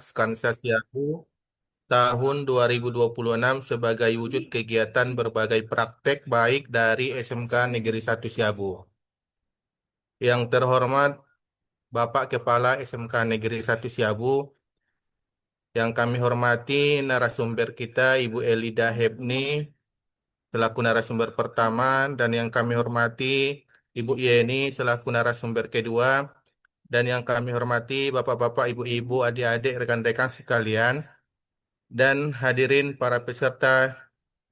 Skansa Siabu tahun 2026 sebagai wujud kegiatan berbagai praktek baik dari SMK Negeri 1 Siabu. Yang terhormat Bapak Kepala SMK Negeri 1 Siabu, yang kami hormati narasumber kita Ibu Elida Hebni selaku narasumber pertama, dan yang kami hormati Ibu Yeni selaku narasumber kedua, dan yang kami hormati Bapak-bapak, Ibu-ibu, adik-adik, rekan-rekan sekalian, dan hadirin para peserta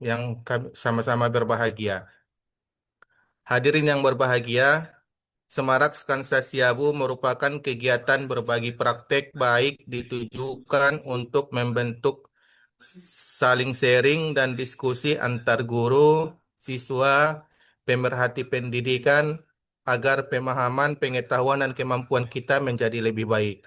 yang sama-sama berbahagia. Hadirin yang berbahagia, Semarak Skansa Siabu merupakan kegiatan berbagi praktek baik ditujukan untuk membentuk saling sharing dan diskusi antar guru, siswa, pemerhati pendidikan agar pemahaman, pengetahuan, dan kemampuan kita menjadi lebih baik.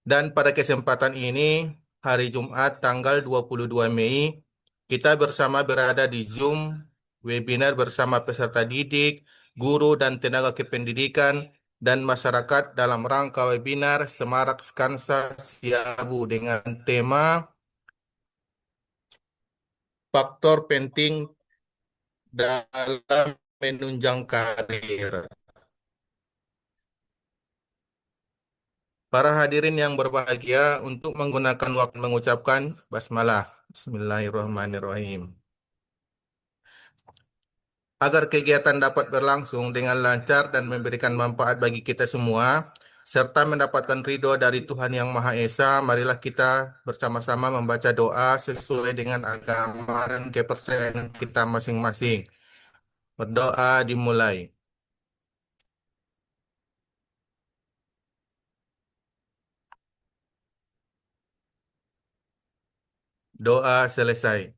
Dan pada kesempatan ini, hari Jumat tanggal 22 Mei, kita bersama berada di Zoom webinar bersama peserta didik, guru dan tenaga kependidikan, dan masyarakat dalam rangka webinar Semarak Skansa Siabu dengan tema faktor penting dalam menunjang karir. Para hadirin yang berbahagia, untuk menggunakan waktu mengucapkan basmalah. Bismillahirrahmanirrahim. Agar kegiatan dapat berlangsung dengan lancar dan memberikan manfaat bagi kita semua, serta mendapatkan ridho dari Tuhan Yang Maha Esa, marilah kita bersama-sama membaca doa sesuai dengan agama dan kepercayaan kita masing-masing. Berdoa dimulai. Doa selesai.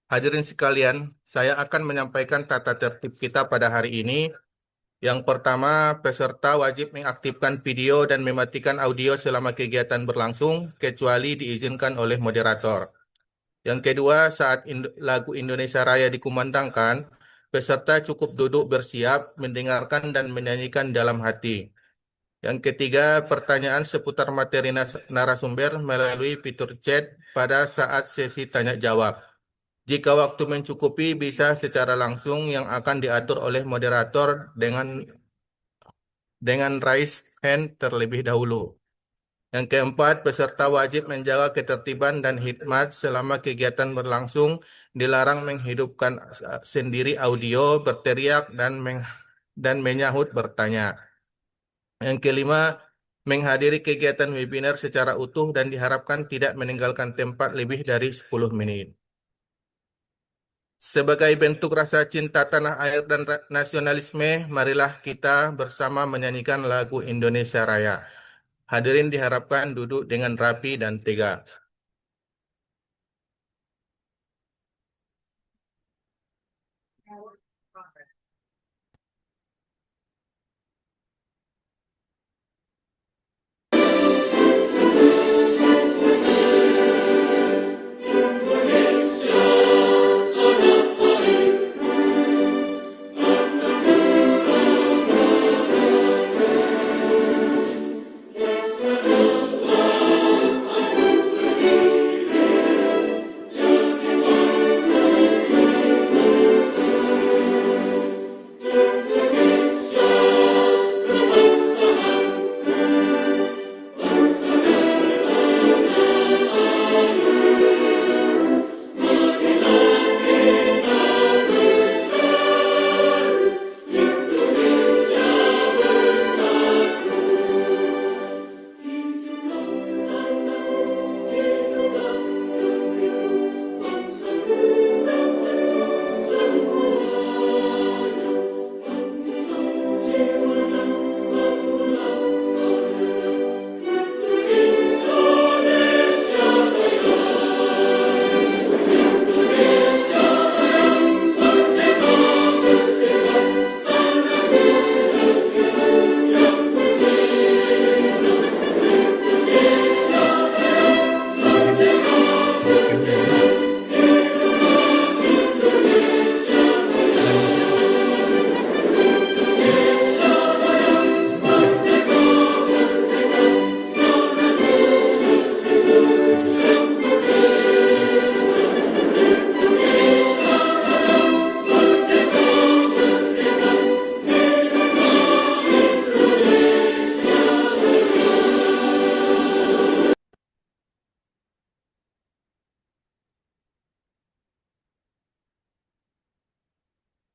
Hadirin sekalian, saya akan menyampaikan tata tertib kita pada hari ini. Yang pertama, peserta wajib mengaktifkan video dan mematikan audio selama kegiatan berlangsung, kecuali diizinkan oleh moderator. Yang kedua, saat lagu Indonesia Raya dikumandangkan, peserta cukup duduk bersiap, mendengarkan dan menyanyikan dalam hati. Yang ketiga, pertanyaan seputar materi narasumber melalui fitur chat pada saat sesi tanya jawab. Jika waktu mencukupi, bisa secara langsung yang akan diatur oleh moderator dengan raise hand terlebih dahulu. Yang keempat, peserta wajib menjaga ketertiban dan khidmat selama kegiatan berlangsung, dilarang menghidupkan sendiri audio, berteriak, dan menyahut bertanya. Yang kelima, menghadiri kegiatan webinar secara utuh dan diharapkan tidak meninggalkan tempat lebih dari 10 menit. Sebagai bentuk rasa cinta tanah air dan nasionalisme, marilah kita bersama menyanyikan lagu Indonesia Raya. Hadirin diharapkan duduk dengan rapi dan tegak.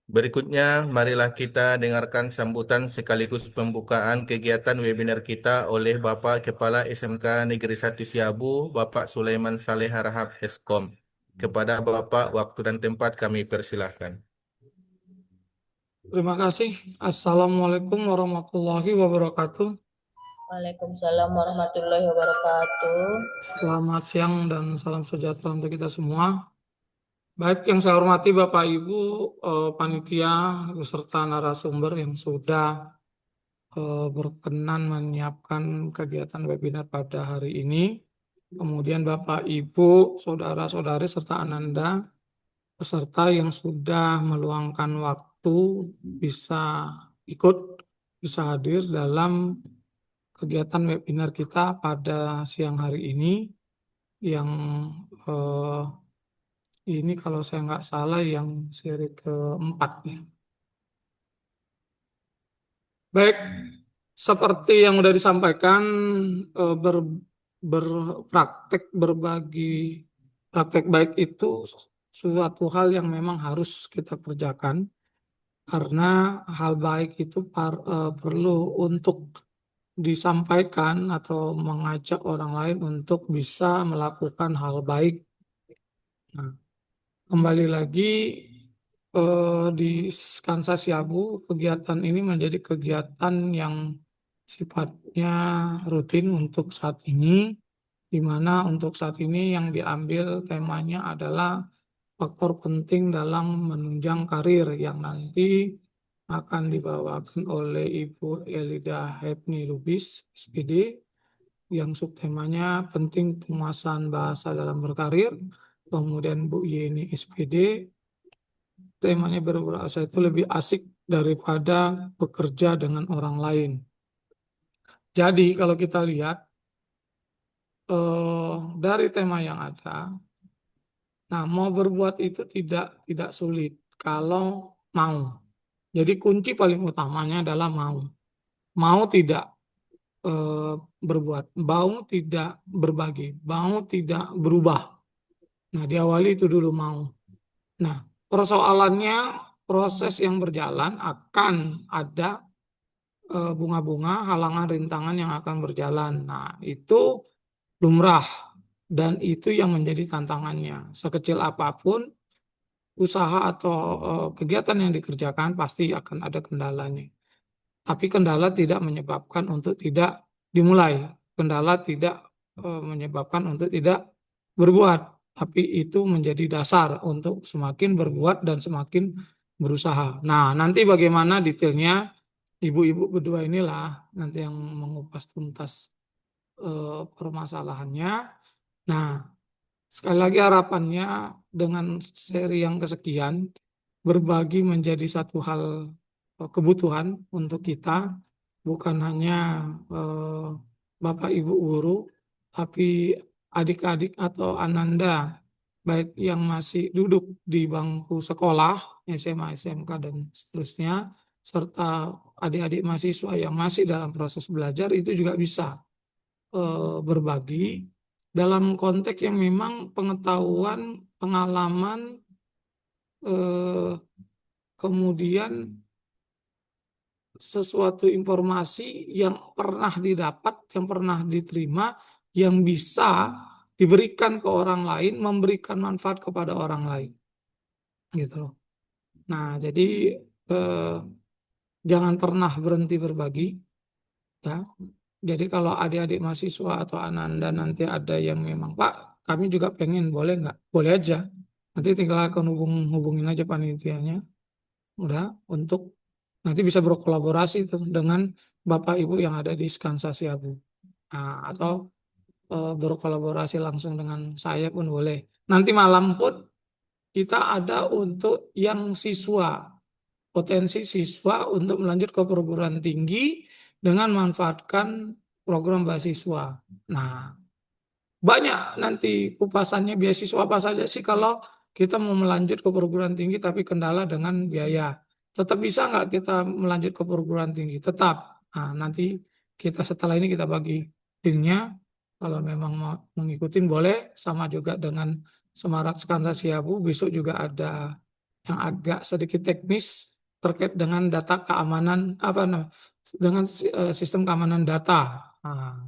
Berikutnya, marilah kita dengarkan sambutan sekaligus pembukaan kegiatan webinar kita oleh Bapak Kepala SMK Negeri 1 Siabu, Bapak Sulaiman Saleh Harahap, Eskom. Kepada Bapak, waktu dan tempat kami persilahkan. Terima kasih. Assalamualaikum warahmatullahi wabarakatuh. Waalaikumsalam warahmatullahi wabarakatuh. Selamat siang dan salam sejahtera untuk kita semua. Baik, yang saya hormati Bapak Ibu, panitia beserta narasumber yang sudah berkenan menyiapkan kegiatan webinar pada hari ini. Kemudian Bapak Ibu, saudara-saudari serta Ananda, peserta yang sudah meluangkan waktu bisa ikut, bisa hadir dalam kegiatan webinar kita pada siang hari ini yang eh, ini kalau saya nggak salah yang seri keempat ya. Baik, seperti yang sudah disampaikan eh, ber, berpraktek berbagi praktek baik itu suatu hal yang memang harus kita kerjakan karena hal baik itu perlu untuk disampaikan atau mengajak orang lain untuk bisa melakukan hal baik. Nah, kembali lagi di Skansa Siabu, kegiatan ini menjadi kegiatan yang sifatnya rutin untuk saat ini, di mana untuk saat ini yang diambil temanya adalah faktor penting dalam menunjang karir yang nanti akan dibawakan oleh Ibu Elida Hepni Lubis, SPD, yang subtemanya penting penguasaan bahasa dalam berkarir. Kemudian Bu Yeni SPD, temanya berbahasa itu lebih asik daripada bekerja dengan orang lain. Jadi kalau kita lihat dari tema yang ada, nah mau berbuat itu tidak sulit kalau mau. Jadi kunci paling utamanya adalah mau. Mau tidak berbuat, mau tidak berbagi, mau tidak berubah. Nah, diawali itu dulu mau. Nah, persoalannya proses yang berjalan akan ada bunga-bunga, halangan, rintangan yang akan berjalan. Nah, itu lumrah dan itu yang menjadi tantangannya. Sekecil apapun usaha atau kegiatan yang dikerjakan pasti akan ada kendalanya. Tapi kendala tidak menyebabkan untuk tidak dimulai. Kendala tidak menyebabkan untuk tidak berbuat. Tapi itu menjadi dasar untuk semakin berbuat dan semakin berusaha. Nah, nanti bagaimana detailnya ibu-ibu berdua inilah nanti yang mengupas tuntas permasalahannya. Nah, sekali lagi harapannya dengan seri yang kesekian berbagi menjadi satu hal kebutuhan untuk kita, bukan hanya eh, Bapak Ibu guru, tapi adik-adik atau ananda baik yang masih duduk di bangku sekolah, SMA, SMK dan seterusnya, serta adik-adik mahasiswa yang masih dalam proses belajar itu juga bisa berbagi dalam konteks yang memang pengetahuan, pengalaman, eh, kemudian sesuatu informasi yang pernah didapat, yang pernah diterima, yang bisa diberikan ke orang lain, memberikan manfaat kepada orang lain, gitu loh. Nah, jadi eh, jangan pernah berhenti berbagi, ya. Jadi kalau adik-adik mahasiswa atau ananda nanti ada yang memang, Pak, kami juga pengen, boleh nggak? Boleh aja. Nanti tinggal akan hubungin aja panitianya, udah, untuk nanti bisa berkolaborasi tuh dengan Bapak Ibu yang ada di Skansa Siabu. Nah, atau berkolaborasi langsung dengan saya pun boleh. Nanti malam pun kita ada untuk yang siswa, potensi siswa untuk melanjut ke perguruan tinggi dengan memanfaatkan program beasiswa. Nah, banyak nanti kupasannya beasiswa apa saja sih kalau kita mau melanjut ke perguruan tinggi tapi kendala dengan biaya. Tetap bisa nggak kita melanjut ke perguruan tinggi? Tetap. Nah, nanti kita setelah ini kita bagi linknya. Kalau memang mau mengikuti boleh. Sama juga dengan Semarak Skansa Siabu. Besok juga ada yang agak sedikit teknis terkait dengan data keamanan dengan sistem keamanan data. Nah,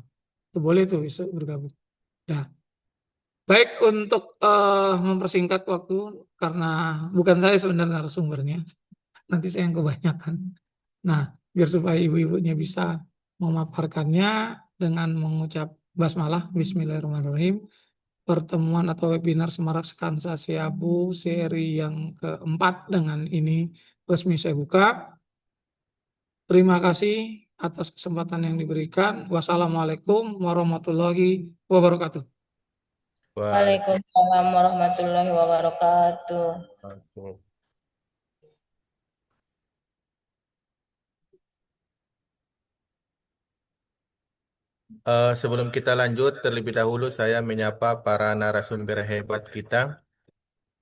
itu boleh tuh bisa bergabung. Ya. Baik, untuk mempersingkat waktu karena bukan saya sebenarnya narasumbernya, nanti saya yang kebanyakan. Nah, biar supaya ibu-ibunya bisa memaparkannya dengan mengucap basmalah, Bismillahirrahmanirrahim. Pertemuan atau webinar Semarak Sekansa Siabu seri yang keempat dengan ini resmi saya buka. Terima kasih atas kesempatan yang diberikan. Wassalamualaikum warahmatullahi wabarakatuh. Waalaikumsalam warahmatullahi wabarakatuh. Sebelum kita lanjut, terlebih dahulu saya menyapa para narasumber hebat kita.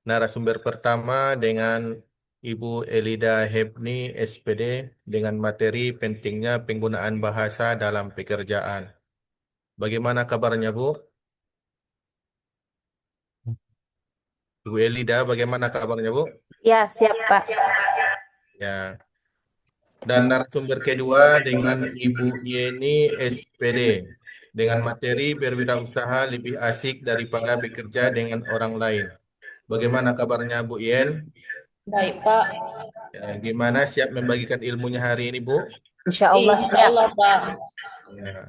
Narasumber pertama dengan Ibu Elida Hebni, SPD, dengan materi pentingnya penggunaan bahasa dalam pekerjaan. Bagaimana kabarnya, Bu? Bu Elida, bagaimana kabarnya, Bu? Ya, siap, Pak. Ya. Dan narasumber kedua dengan Ibu Yeni, SPD, dengan materi berwirausaha lebih asik daripada bekerja dengan orang lain. Bagaimana kabarnya, Bu Yen? Baik, Pak. Ya, gimana, siap membagikan ilmunya hari ini, Bu? Insya Allah Insya siap. Allah, Pak. Ya.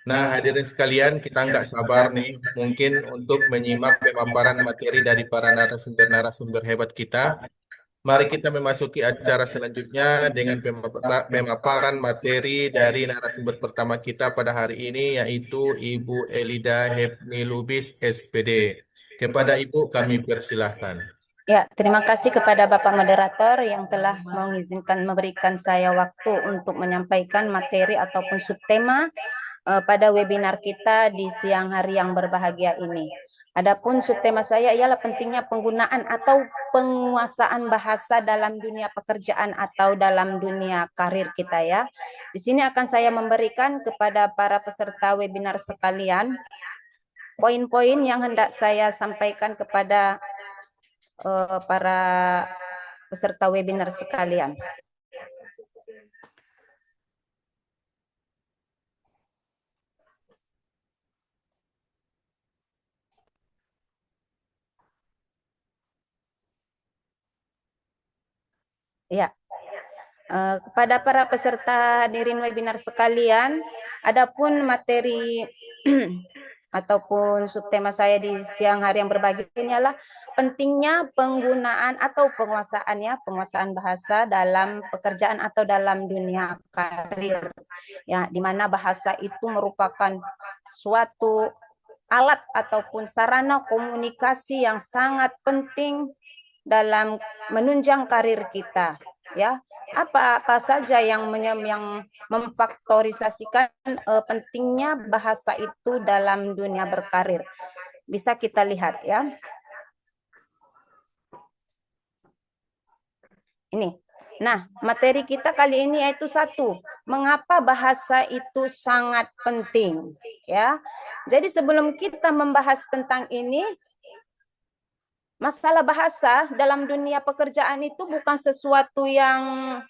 Nah, hadirin sekalian, kita nggak sabar nih, mungkin untuk menyimak pemaparan materi dari para narasumber-narasumber hebat kita. Mari kita memasuki acara selanjutnya dengan pemaparan materi dari narasumber pertama kita pada hari ini, yaitu Ibu Elida Hebni Lubis, SPD. Kepada Ibu kami persilahkan. Ya, terima kasih kepada Bapak Moderator yang telah mengizinkan memberikan saya waktu untuk menyampaikan materi ataupun subtema pada webinar kita di siang hari yang berbahagia ini. Adapun subtema saya ialah pentingnya penggunaan atau penguasaan bahasa dalam dunia pekerjaan atau dalam dunia karir kita ya. Di sini akan saya memberikan kepada para peserta webinar sekalian poin-poin yang hendak saya sampaikan kepada para peserta webinar sekalian. Ya, kepada para peserta hadirin webinar sekalian, adapun materi ataupun subtema saya di siang hari yang berbahagia ini adalah pentingnya penggunaan atau penguasaan bahasa dalam pekerjaan atau dalam dunia karir. Ya, di mana bahasa itu merupakan suatu alat ataupun sarana komunikasi yang sangat penting dalam menunjang karir kita, ya. Apa saja yang memfaktorisasikan pentingnya bahasa itu dalam dunia berkarir. Bisa kita lihat ya. Ini. Nah, materi kita kali ini yaitu satu, mengapa bahasa itu sangat penting, ya. Jadi sebelum kita membahas tentang ini, masalah bahasa dalam dunia pekerjaan itu bukan sesuatu yang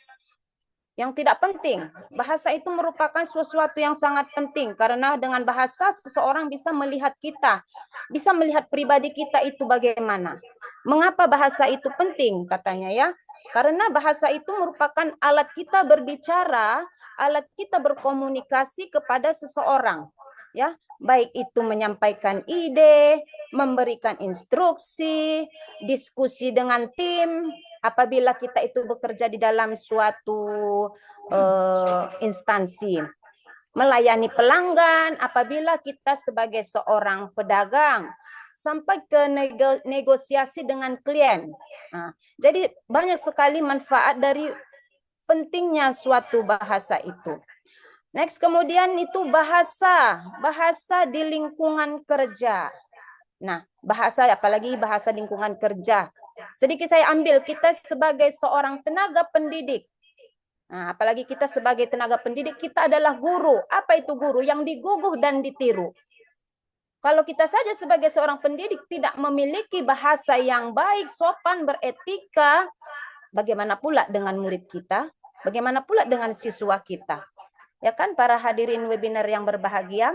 tidak penting. Bahasa itu merupakan sesuatu yang sangat penting karena dengan bahasa seseorang bisa melihat kita, bisa melihat pribadi kita itu bagaimana. Mengapa bahasa itu penting katanya ya? Karena bahasa itu merupakan alat kita berbicara, alat kita berkomunikasi kepada seseorang. Ya, baik itu menyampaikan ide, memberikan instruksi, diskusi dengan tim, apabila kita itu bekerja di dalam suatu instansi, melayani pelanggan, apabila kita sebagai seorang pedagang, sampai ke negosiasi dengan klien. Nah, jadi banyak sekali manfaat dari pentingnya suatu bahasa itu. Next, kemudian itu bahasa di lingkungan kerja. Nah, bahasa, apalagi bahasa lingkungan kerja. Sedikit saya ambil, kita sebagai seorang tenaga pendidik. Nah, apalagi kita sebagai tenaga pendidik, kita adalah guru. Apa itu guru? Yang diguguh dan ditiru. Kalau kita saja sebagai seorang pendidik tidak memiliki bahasa yang baik, sopan, beretika, bagaimana pula dengan murid kita? Bagaimana pula dengan siswa kita? Ya kan, para hadirin webinar yang berbahagia.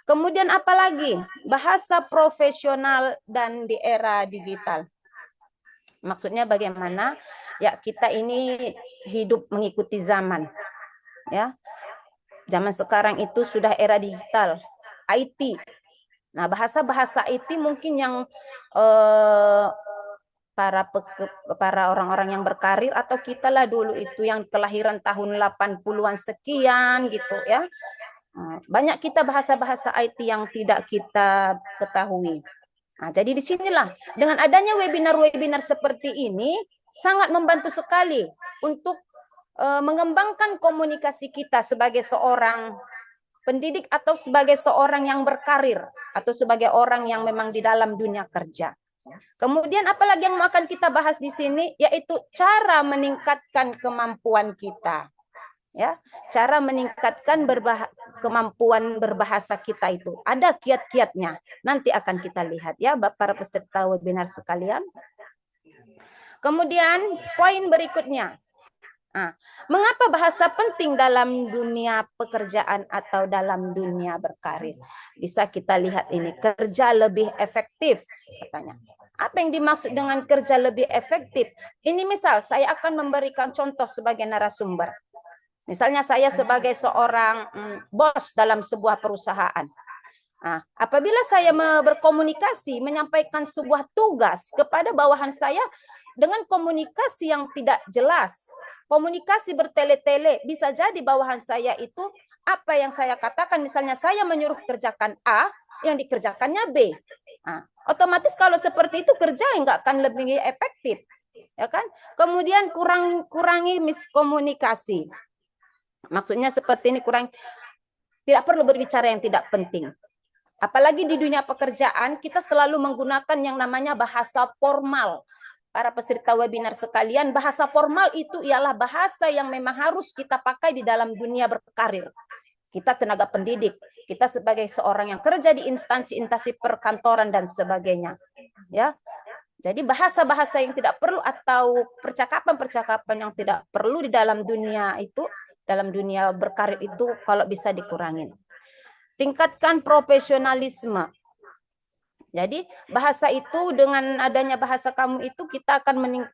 Kemudian apalagi? Bahasa profesional dan di era digital. Maksudnya bagaimana? Ya, kita ini hidup mengikuti zaman. Ya. Zaman sekarang itu sudah era digital, IT. Nah, bahasa-bahasa IT mungkin yang para orang-orang yang berkarir atau kita lah dulu itu yang kelahiran tahun 80-an sekian gitu ya. Banyak kita bahasa-bahasa IT yang tidak kita ketahui. Nah, jadi disinilah dengan adanya webinar-webinar seperti ini sangat membantu sekali untuk mengembangkan komunikasi kita sebagai seorang pendidik atau sebagai seorang yang berkarir atau sebagai orang yang memang di dalam dunia kerja. Kemudian apalagi yang akan kita bahas di sini yaitu cara meningkatkan kemampuan kita. Ya, cara meningkatkan kemampuan berbahasa kita itu. Ada kiat-kiatnya. Nanti akan kita lihat ya para peserta webinar sekalian. Kemudian poin berikutnya. Nah, mengapa bahasa penting dalam dunia pekerjaan atau dalam dunia berkarir? Bisa kita lihat ini, kerja lebih efektif katanya. Apa yang dimaksud dengan kerja lebih efektif? Ini misal saya akan memberikan contoh sebagai narasumber. Misalnya saya sebagai seorang bos dalam sebuah perusahaan. Nah, apabila saya berkomunikasi, menyampaikan sebuah tugas kepada bawahan saya dengan komunikasi yang tidak jelas, komunikasi bertele-tele, bisa jadi bawahan saya itu apa yang saya katakan, misalnya saya menyuruh kerjakan A, yang dikerjakannya B. Nah, otomatis kalau seperti itu kerja nggak akan lebih efektif, ya kan? Kemudian kurangi miskomunikasi. Maksudnya seperti ini, tidak perlu berbicara yang tidak penting. Apalagi di dunia pekerjaan kita selalu menggunakan yang namanya bahasa formal. Para peserta webinar sekalian, bahasa formal itu ialah bahasa yang memang harus kita pakai di dalam dunia berkarir. Kita tenaga pendidik, kita sebagai seorang yang kerja di instansi-instansi perkantoran dan sebagainya. Ya. Jadi bahasa-bahasa yang tidak perlu atau percakapan-percakapan yang tidak perlu di dalam dunia itu, dalam dunia berkarir itu kalau bisa dikurangin. Tingkatkan profesionalisme. Jadi bahasa itu dengan adanya bahasa kamu itu kita akan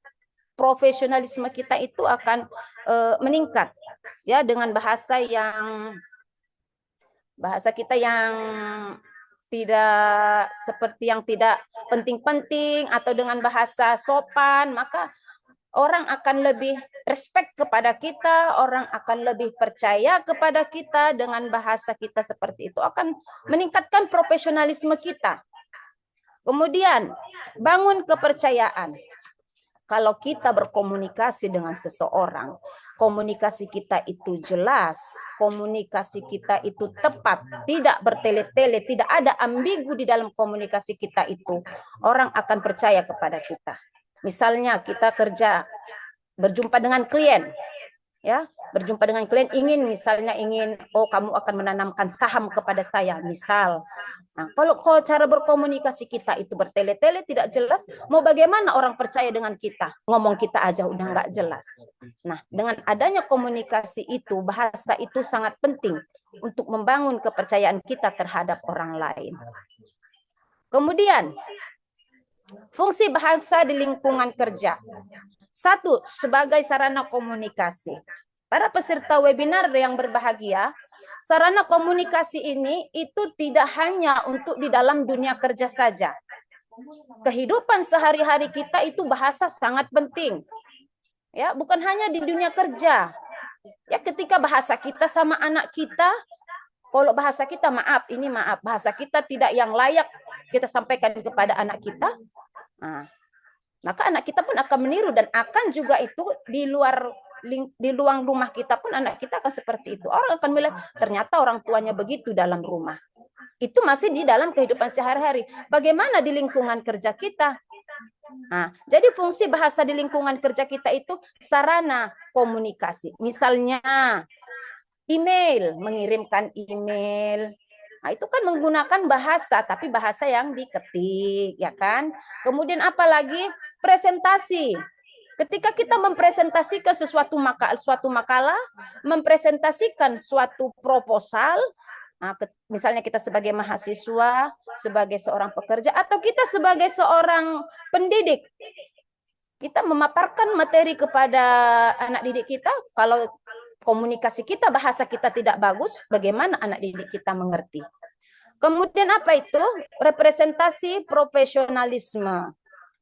profesionalisme kita itu akan meningkat ya dengan bahasa kita yang tidak seperti yang tidak penting-penting atau dengan bahasa sopan, maka orang akan lebih respect kepada kita, orang akan lebih percaya kepada kita dengan bahasa kita seperti itu akan meningkatkan profesionalisme kita. Kemudian bangun kepercayaan. Kalau kita berkomunikasi dengan seseorang, komunikasi kita itu jelas, komunikasi kita itu tepat, tidak bertele-tele, tidak ada ambigu di dalam komunikasi kita itu, orang akan percaya kepada kita. Misalnya kita kerja, berjumpa dengan klien, ya, berjumpa dengan klien ingin oh kamu akan menanamkan saham kepada saya, misal. Nah, kalau cara berkomunikasi kita itu bertele-tele tidak jelas, mau bagaimana orang percaya dengan kita? Ngomong kita aja udah nggak jelas. Nah, dengan adanya komunikasi itu, bahasa itu sangat penting untuk membangun kepercayaan kita terhadap orang lain. Kemudian, fungsi bahasa di lingkungan kerja. 1, sebagai sarana komunikasi. Para peserta webinar yang berbahagia, sarana komunikasi ini itu tidak hanya untuk di dalam dunia kerja saja. Kehidupan sehari-hari kita itu bahasa sangat penting. Ya, bukan hanya di dunia kerja. Ya, ketika bahasa kita sama anak kita, kalau bahasa kita bahasa kita tidak yang layak kita sampaikan kepada anak kita, nah, maka anak kita pun akan meniru dan akan juga itu di luar rumah kita pun anak kita akan seperti itu. Orang akan melihat ternyata orang tuanya begitu dalam rumah. Itu masih di dalam kehidupan sehari-hari. Bagaimana di lingkungan kerja kita? Nah, jadi fungsi bahasa di lingkungan kerja kita itu sarana komunikasi. Misalnya email, mengirimkan email. Nah, itu kan menggunakan bahasa, tapi bahasa yang diketik, ya kan? Kemudian apalagi presentasi. Ketika kita mempresentasikan suatu makalah, mempresentasikan suatu proposal, nah, misalnya kita sebagai mahasiswa, sebagai seorang pekerja, atau kita sebagai seorang pendidik, kita memaparkan materi kepada anak didik kita. Kalau komunikasi kita, bahasa kita tidak bagus, bagaimana anak didik kita mengerti? Kemudian apa itu? Representasi profesionalisme.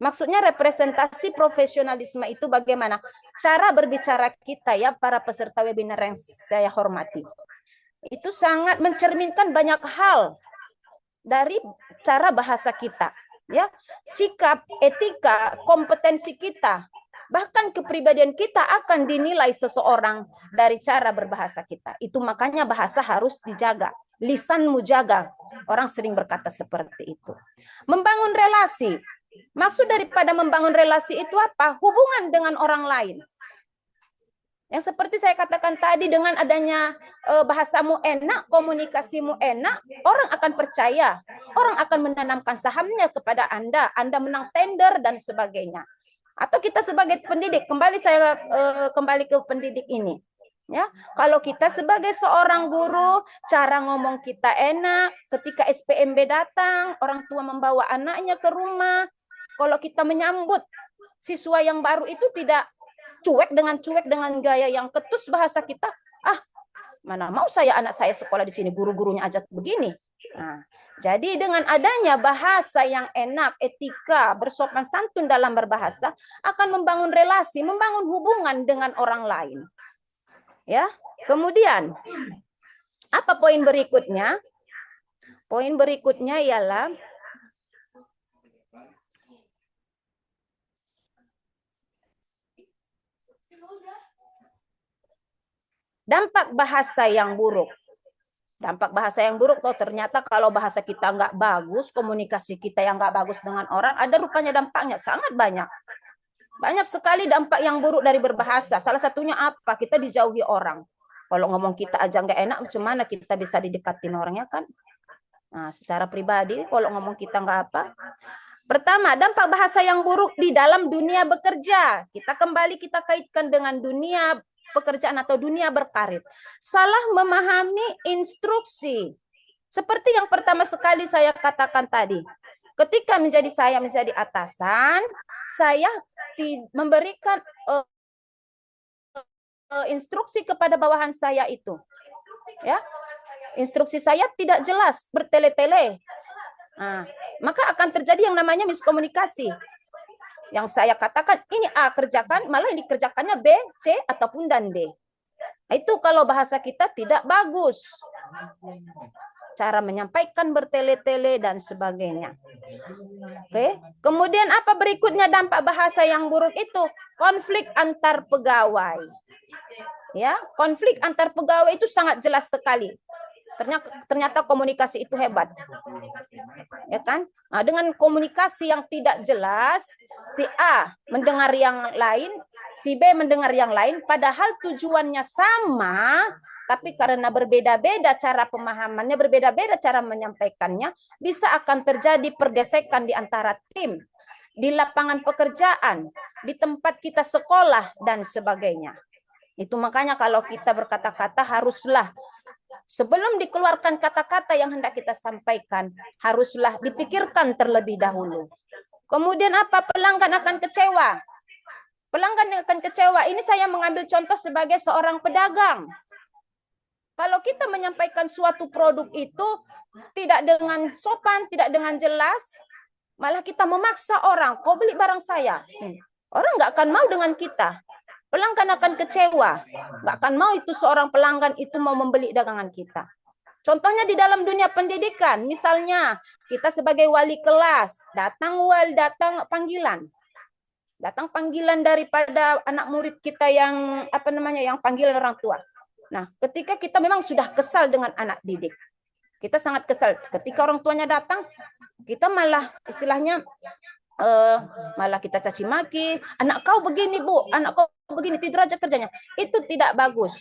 Maksudnya representasi profesionalisme itu bagaimana? Cara berbicara kita ya, para peserta webinar yang saya hormati. Itu sangat mencerminkan banyak hal dari cara bahasa kita. Ya, sikap, etika, kompetensi kita, bahkan kepribadian kita akan dinilai seseorang dari cara berbahasa kita. Itu makanya bahasa harus dijaga. Lisanmu jaga. Orang sering berkata seperti itu. Membangun relasi. Maksud daripada membangun relasi itu apa? Hubungan dengan orang lain. Yang seperti saya katakan tadi, dengan adanya bahasamu enak, komunikasimu enak, orang akan percaya. Orang akan menanamkan sahamnya kepada Anda. Anda menang tender dan sebagainya. Atau kita sebagai pendidik, kembali ke pendidik ini. Ya, kalau kita sebagai seorang guru, cara ngomong kita enak, ketika SPMB datang, orang tua membawa anaknya ke rumah, kalau kita menyambut siswa yang baru itu tidak cuek dengan gaya yang ketus bahasa kita, mana mau saya anak saya sekolah di sini, guru-gurunya ajak begini. Nah, jadi dengan adanya bahasa yang enak, etika, bersopan santun dalam berbahasa, akan membangun relasi, membangun hubungan dengan orang lain. Ya, kemudian apa poin berikutnya? Poin berikutnya ialah dampak bahasa yang buruk. Dampak bahasa yang buruk, ternyata kalau bahasa kita nggak bagus, komunikasi kita yang nggak bagus dengan orang, ada rupanya dampaknya sangat banyak. Banyak sekali dampak yang buruk dari berbahasa. Salah satunya apa? Kita dijauhi orang. Kalau ngomong kita aja nggak enak, macam mana kita bisa didekatin orangnya kan? Nah, secara pribadi, kalau ngomong kita nggak apa. Pertama, dampak bahasa yang buruk di dalam dunia bekerja. Kita kaitkan dengan dunia pekerjaan atau dunia berkarir. Salah memahami instruksi. Seperti yang pertama sekali saya katakan tadi. Ketika saya menjadi atasan, saya memberikan instruksi kepada bawahan saya itu. Ya. Instruksi saya tidak jelas, bertele-tele. Nah, maka akan terjadi yang namanya miskomunikasi. Yang saya katakan ini A kerjakan, malah yang dikerjakannya B, C ataupun dan D. Nah, itu kalau bahasa kita tidak bagus. Cara menyampaikan bertele-tele dan sebagainya. Oke. Kemudian apa berikutnya dampak bahasa yang buruk itu? Konflik antar pegawai. Ya, konflik antar pegawai itu sangat jelas sekali. Ternyata komunikasi itu hebat. Ya kan? Nah, dengan komunikasi yang tidak jelas, si A mendengar yang lain, si B mendengar yang lain, padahal tujuannya sama, tapi karena berbeda-beda cara pemahamannya, berbeda-beda cara menyampaikannya, bisa akan terjadi pergesekan di antara tim, di lapangan pekerjaan, di tempat kita sekolah, dan sebagainya. Itu makanya kalau kita berkata-kata haruslah, sebelum dikeluarkan kata-kata yang hendak kita sampaikan, haruslah dipikirkan terlebih dahulu. Kemudian apa? Pelanggan akan kecewa. Pelanggan akan kecewa. Ini saya mengambil contoh sebagai seorang pedagang. Kalau kita menyampaikan suatu produk itu tidak dengan sopan, tidak dengan jelas, malah kita memaksa orang, kau beli barang saya. Orang nggak akan mau dengan kita. Pelanggan akan kecewa. Nggak akan mau itu seorang pelanggan itu mau membeli dagangan kita. Contohnya di dalam dunia pendidikan, misalnya kita sebagai wali kelas, datang panggilan. Datang panggilan daripada anak murid kita yang yang panggilan orang tua. Nah, ketika kita memang sudah kesal dengan anak didik, kita sangat kesal. Ketika orang tuanya datang, kita malah istilahnya malah kita caci maki, anak kau begini bu, anak kau begini, tidur aja kerjanya. Itu tidak bagus.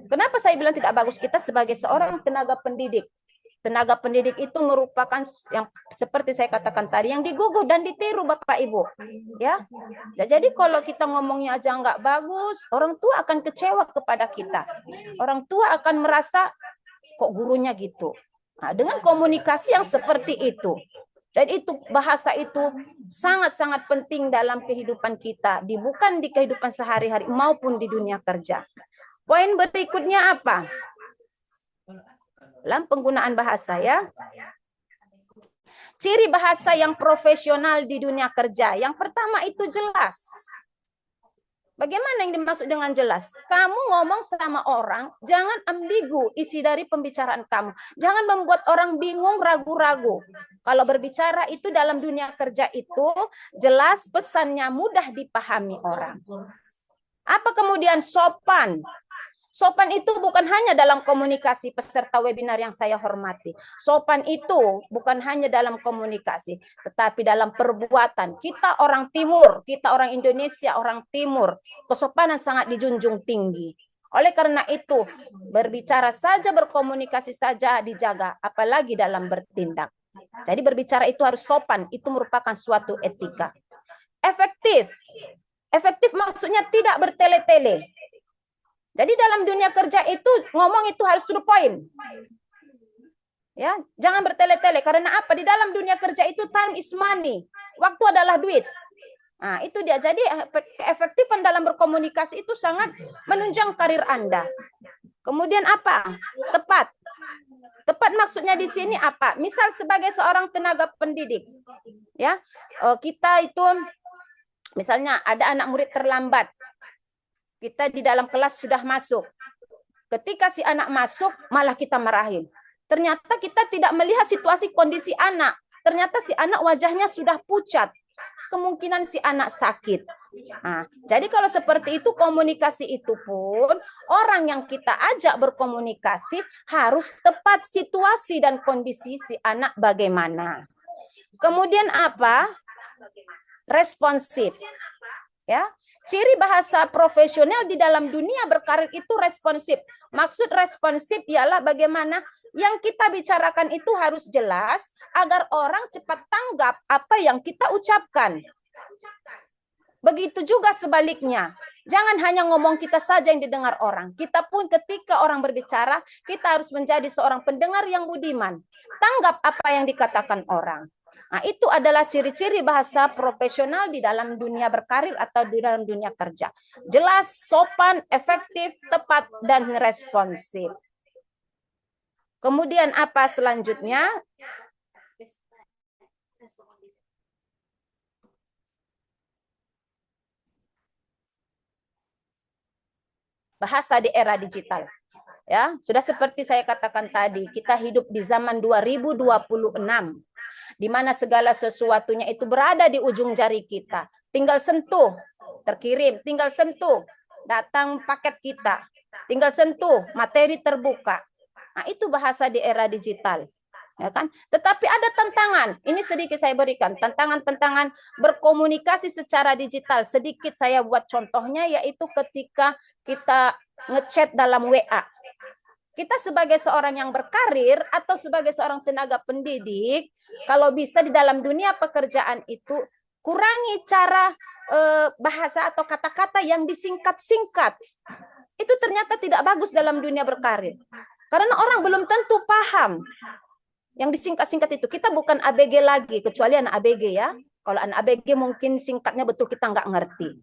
Kenapa saya bilang tidak bagus? Kita sebagai seorang tenaga pendidik, Tenaga pendidik itu merupakan yang seperti saya katakan tadi, yang digugu dan ditiru Bapak Ibu. Ya, jadi kalau kita ngomongnya aja nggak bagus, orang tua akan kecewa kepada kita. Orang tua akan merasa kok gurunya gitu. Nah, dengan komunikasi yang seperti itu. Dan itu bahasa itu sangat-sangat penting dalam kehidupan kita, bukan di kehidupan sehari-hari maupun di dunia kerja. Poin berikutnya apa? Dalam penggunaan bahasa ya. Ciri bahasa yang profesional di dunia kerja. Yang pertama itu jelas. Bagaimana yang dimaksud dengan jelas? Kamu ngomong sama orang, jangan ambigu isi dari pembicaraan kamu. Jangan membuat orang bingung, ragu-ragu. Kalau berbicara itu dalam dunia kerja itu jelas, pesannya mudah dipahami orang. Apa kemudian sopan? Sopan itu bukan hanya dalam komunikasi peserta webinar yang saya hormati. Sopan itu bukan hanya dalam komunikasi, tetapi dalam perbuatan. Kita orang Timur, kita orang Indonesia, orang Timur, kesopanan sangat dijunjung tinggi. Oleh karena itu, berbicara saja, berkomunikasi saja dijaga, apalagi dalam bertindak. Jadi berbicara itu harus sopan, itu merupakan suatu etika. Efektif. Efektif maksudnya tidak bertele-tele. Jadi dalam dunia kerja itu ngomong itu harus to the point. Ya, jangan bertele-tele karena apa? Di dalam dunia kerja itu time is money. Waktu adalah duit. Nah, itu dia. Jadi keefektifan dalam berkomunikasi itu sangat menunjang karir Anda. Kemudian apa? Tepat. Tepat maksudnya di sini apa? Misal sebagai seorang tenaga pendidik, ya, kita itu misalnya ada anak murid terlambat. Kita di dalam kelas sudah masuk. Ketika si anak masuk, malah kita marahin. Ternyata kita tidak melihat situasi kondisi anak. Ternyata si anak wajahnya sudah pucat. Kemungkinan si anak sakit. Nah, jadi kalau seperti itu, komunikasi itu pun, orang yang kita ajak berkomunikasi harus tepat situasi dan kondisi si anak bagaimana. Kemudian apa? Responsif. Ya. Ciri bahasa profesional di dalam dunia berkarir itu responsif. Maksud responsif ialah bagaimana yang kita bicarakan itu harus jelas agar orang cepat tanggap apa yang kita ucapkan. Begitu juga sebaliknya. Jangan hanya ngomong kita saja yang didengar orang. Kita pun ketika orang berbicara, kita harus menjadi seorang pendengar yang budiman. Tanggap apa yang dikatakan orang. Nah, itu adalah ciri-ciri bahasa profesional di dalam dunia berkarir atau di dalam dunia kerja. Jelas, sopan, efektif, tepat, dan responsif. Kemudian apa selanjutnya? Bahasa di era digital. Ya, sudah seperti saya katakan tadi, kita hidup di zaman 2026. Di mana segala sesuatunya itu berada di ujung jari kita. Tinggal sentuh, terkirim. Tinggal sentuh, datang paket kita. Tinggal sentuh, materi terbuka. Nah, itu bahasa di era digital. Ya kan? Tetapi ada tantangan. Ini sedikit saya berikan. Tantangan-tantangan berkomunikasi secara digital. Sedikit saya buat contohnya, yaitu ketika kita ngechat dalam WA. Kita sebagai seorang yang berkarir atau sebagai seorang tenaga pendidik, kalau bisa di dalam dunia pekerjaan itu kurangi cara bahasa atau kata-kata yang disingkat-singkat. Itu ternyata tidak bagus dalam dunia berkarir. Karena orang belum tentu paham yang disingkat-singkat itu. Kita bukan ABG lagi, kecuali anak ABG ya. Kalau anak ABG mungkin singkatnya betul kita nggak ngerti.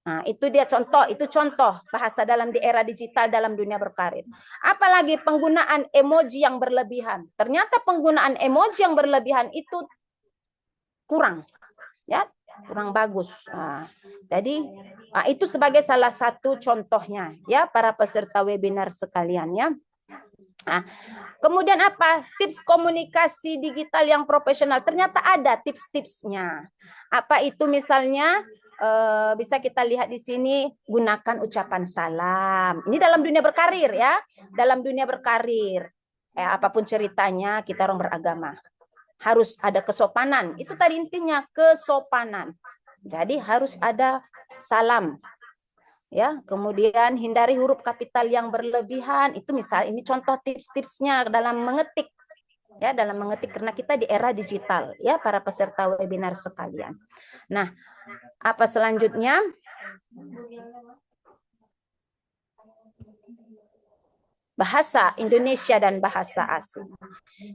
Nah, itu dia contoh, itu contoh bahasa dalam di era digital dalam dunia berkarir. Apalagi penggunaan emoji yang berlebihan. Ternyata penggunaan emoji yang berlebihan itu kurang, ya, kurang bagus. Nah, jadi itu sebagai salah satu contohnya, ya, para peserta webinar sekalian, ya. Nah, kemudian apa? Tips komunikasi digital yang profesional. Ternyata ada tips-tipsnya. Apa itu misalnya? Bisa kita lihat di sini, gunakan ucapan salam. Ini dalam dunia berkarir ya, dalam dunia berkarir. Apapun ceritanya, kita orang beragama. Harus ada kesopanan. Itu tadi intinya, kesopanan. Jadi harus ada salam. Ya, kemudian hindari huruf kapital yang berlebihan. Itu misal ini contoh tips-tipsnya dalam mengetik. Ya, dalam mengetik karena kita di era digital ya para peserta webinar sekalian. Nah, apa selanjutnya? Bahasa Indonesia dan bahasa asing.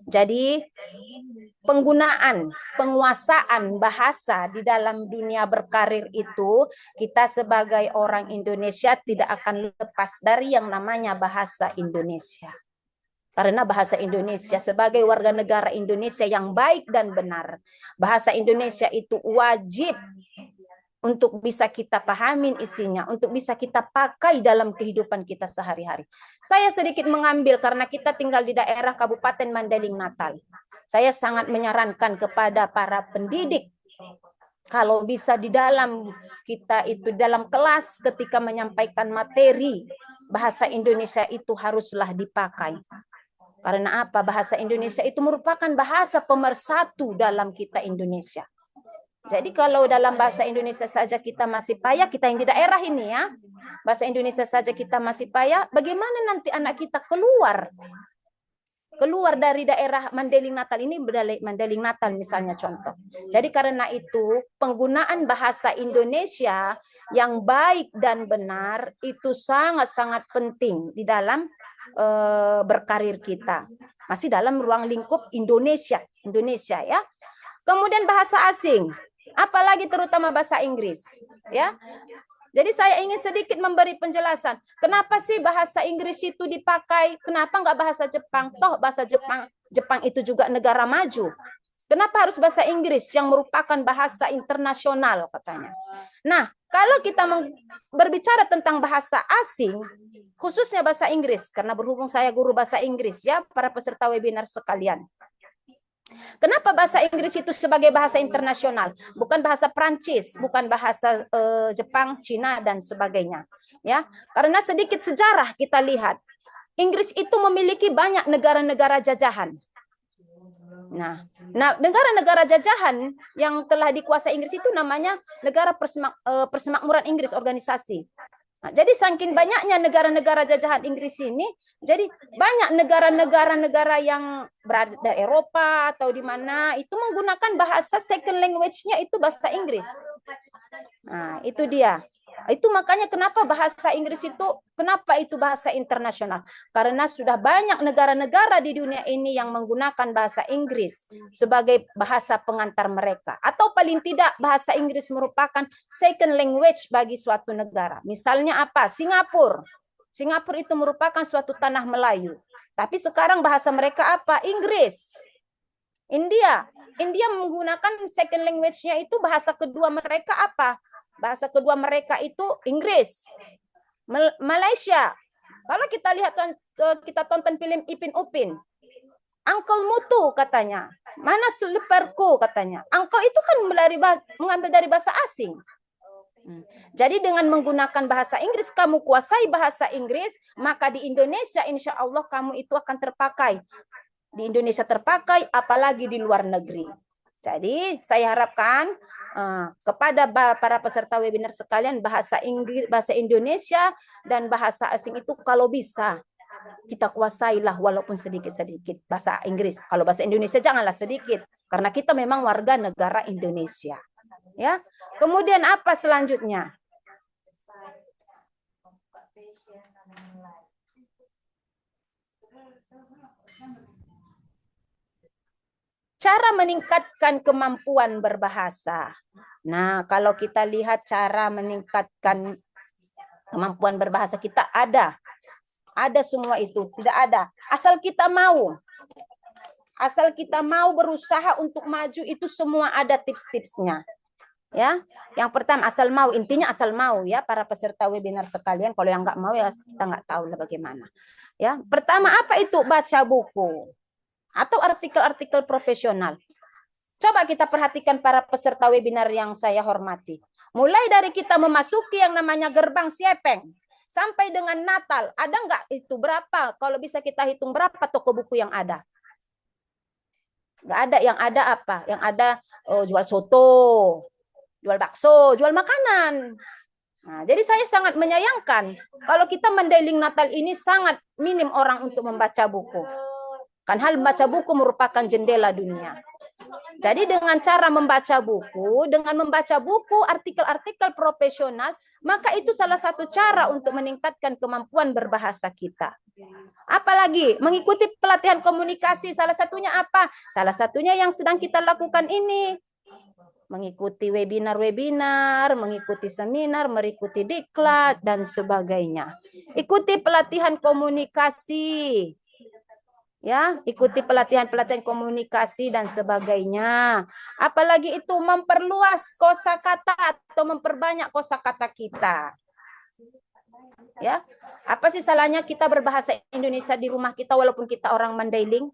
Jadi penggunaan, penguasaan bahasa di dalam dunia berkarir itu, kita sebagai orang Indonesia tidak akan lepas dari yang namanya bahasa Indonesia. Karena bahasa Indonesia sebagai warga negara Indonesia yang baik dan benar, bahasa Indonesia itu wajib untuk bisa kita pahamin isinya, untuk bisa kita pakai dalam kehidupan kita sehari-hari. Saya sedikit mengambil karena kita tinggal di daerah Kabupaten Mandailing Natal. Saya sangat menyarankan kepada para pendidik, kalau bisa di dalam kita itu, dalam kelas ketika menyampaikan materi, bahasa Indonesia itu haruslah dipakai. Karena apa? Bahasa Indonesia itu merupakan bahasa pemersatu dalam kita Indonesia. Jadi kalau dalam bahasa Indonesia saja kita masih payah, kita yang di daerah ini ya, bahasa Indonesia saja kita masih payah, bagaimana nanti anak kita keluar dari daerah Mandailing Natal ini, Mandailing Natal misalnya contoh. Jadi karena itu penggunaan bahasa Indonesia yang baik dan benar itu sangat-sangat penting di dalam berkarir kita. Masih dalam ruang lingkup Indonesia ya. Kemudian bahasa asing, apalagi terutama bahasa Inggris, ya. Jadi saya ingin sedikit memberi penjelasan. Kenapa sih bahasa Inggris itu dipakai? Kenapa enggak bahasa Jepang? Toh bahasa Jepang itu juga negara maju. Kenapa harus bahasa Inggris yang merupakan bahasa internasional katanya? Nah, kalau kita berbicara tentang bahasa asing, khususnya bahasa Inggris, karena berhubung saya guru bahasa Inggris ya, para peserta webinar sekalian. Kenapa bahasa Inggris itu sebagai bahasa internasional? Bukan bahasa Prancis, bukan bahasa Jepang, Cina, dan sebagainya. Ya, karena sedikit sejarah kita lihat, Inggris itu memiliki banyak negara-negara jajahan. Nah, negara-negara jajahan yang telah dikuasai Inggris itu namanya negara persemakmuran Inggris, organisasi. Nah, jadi saking banyaknya negara-negara jajahan Inggris ini, jadi banyak negara-negara yang berada di Eropa atau di mana itu menggunakan bahasa second language-nya itu bahasa Inggris. Nah, itu dia. Itu makanya kenapa bahasa Inggris itu, kenapa itu bahasa internasional? Karena sudah banyak negara-negara di dunia ini yang menggunakan bahasa Inggris sebagai bahasa pengantar mereka. Atau paling tidak bahasa Inggris merupakan second language bagi suatu negara. Misalnya apa? Singapura. Singapura itu merupakan suatu tanah Melayu. Tapi sekarang bahasa mereka apa? Inggris. India menggunakan second language-nya itu bahasa kedua mereka apa? Bahasa kedua mereka itu Inggris. Malaysia. Kalau kita lihat, kita tonton film Ipin Upin. Uncle Mutu katanya. Mana seliperku katanya. Uncle itu kan mengambil dari bahasa asing. Jadi dengan menggunakan bahasa Inggris, kamu kuasai bahasa Inggris, maka di Indonesia insya Allah kamu itu akan terpakai. Di Indonesia terpakai, apalagi di luar negeri. Jadi saya harapkan kepada para peserta webinar sekalian, bahasa Inggris, bahasa Indonesia dan bahasa asing itu kalau bisa kita kuasailah walaupun sedikit-sedikit bahasa Inggris. Kalau bahasa Indonesia janganlah sedikit karena kita memang warga negara Indonesia. Ya. Kemudian apa selanjutnya? Cara meningkatkan kemampuan berbahasa. Nah, kalau kita lihat cara meningkatkan kemampuan berbahasa kita ada semua itu, tidak ada. Asal kita mau berusaha untuk maju itu semua ada tips-tipsnya. Ya, yang pertama asal mau, intinya asal mau ya para peserta webinar sekalian. Kalau yang nggak mau ya kita nggak tahu lah bagaimana. Ya, pertama apa itu? Baca buku atau artikel-artikel profesional. Coba kita perhatikan para peserta webinar yang saya hormati. Mulai dari kita memasuki yang namanya gerbang Siepeng sampai dengan Natal, ada nggak itu berapa? Kalau bisa kita hitung berapa toko buku yang ada? Nggak ada. Yang ada apa? Yang ada jual soto, jual bakso, jual makanan. Nah, jadi saya sangat menyayangkan kalau kita Mandailing Natal ini sangat minim orang untuk membaca buku. Kan hal membaca buku merupakan jendela dunia. Jadi dengan cara membaca buku, artikel-artikel profesional, maka itu salah satu cara untuk meningkatkan kemampuan berbahasa kita. Apalagi mengikuti pelatihan komunikasi, salah satunya apa? Salah satunya yang sedang kita lakukan ini. Mengikuti webinar-webinar, mengikuti seminar, mengikuti diklat, dan sebagainya. Ikuti pelatihan komunikasi. Ya, ikuti pelatihan-pelatihan komunikasi dan sebagainya. Apalagi itu memperluas kosakata atau memperbanyak kosakata kita. Ya, apa sih salahnya kita berbahasa Indonesia di rumah kita walaupun kita orang Mandailing?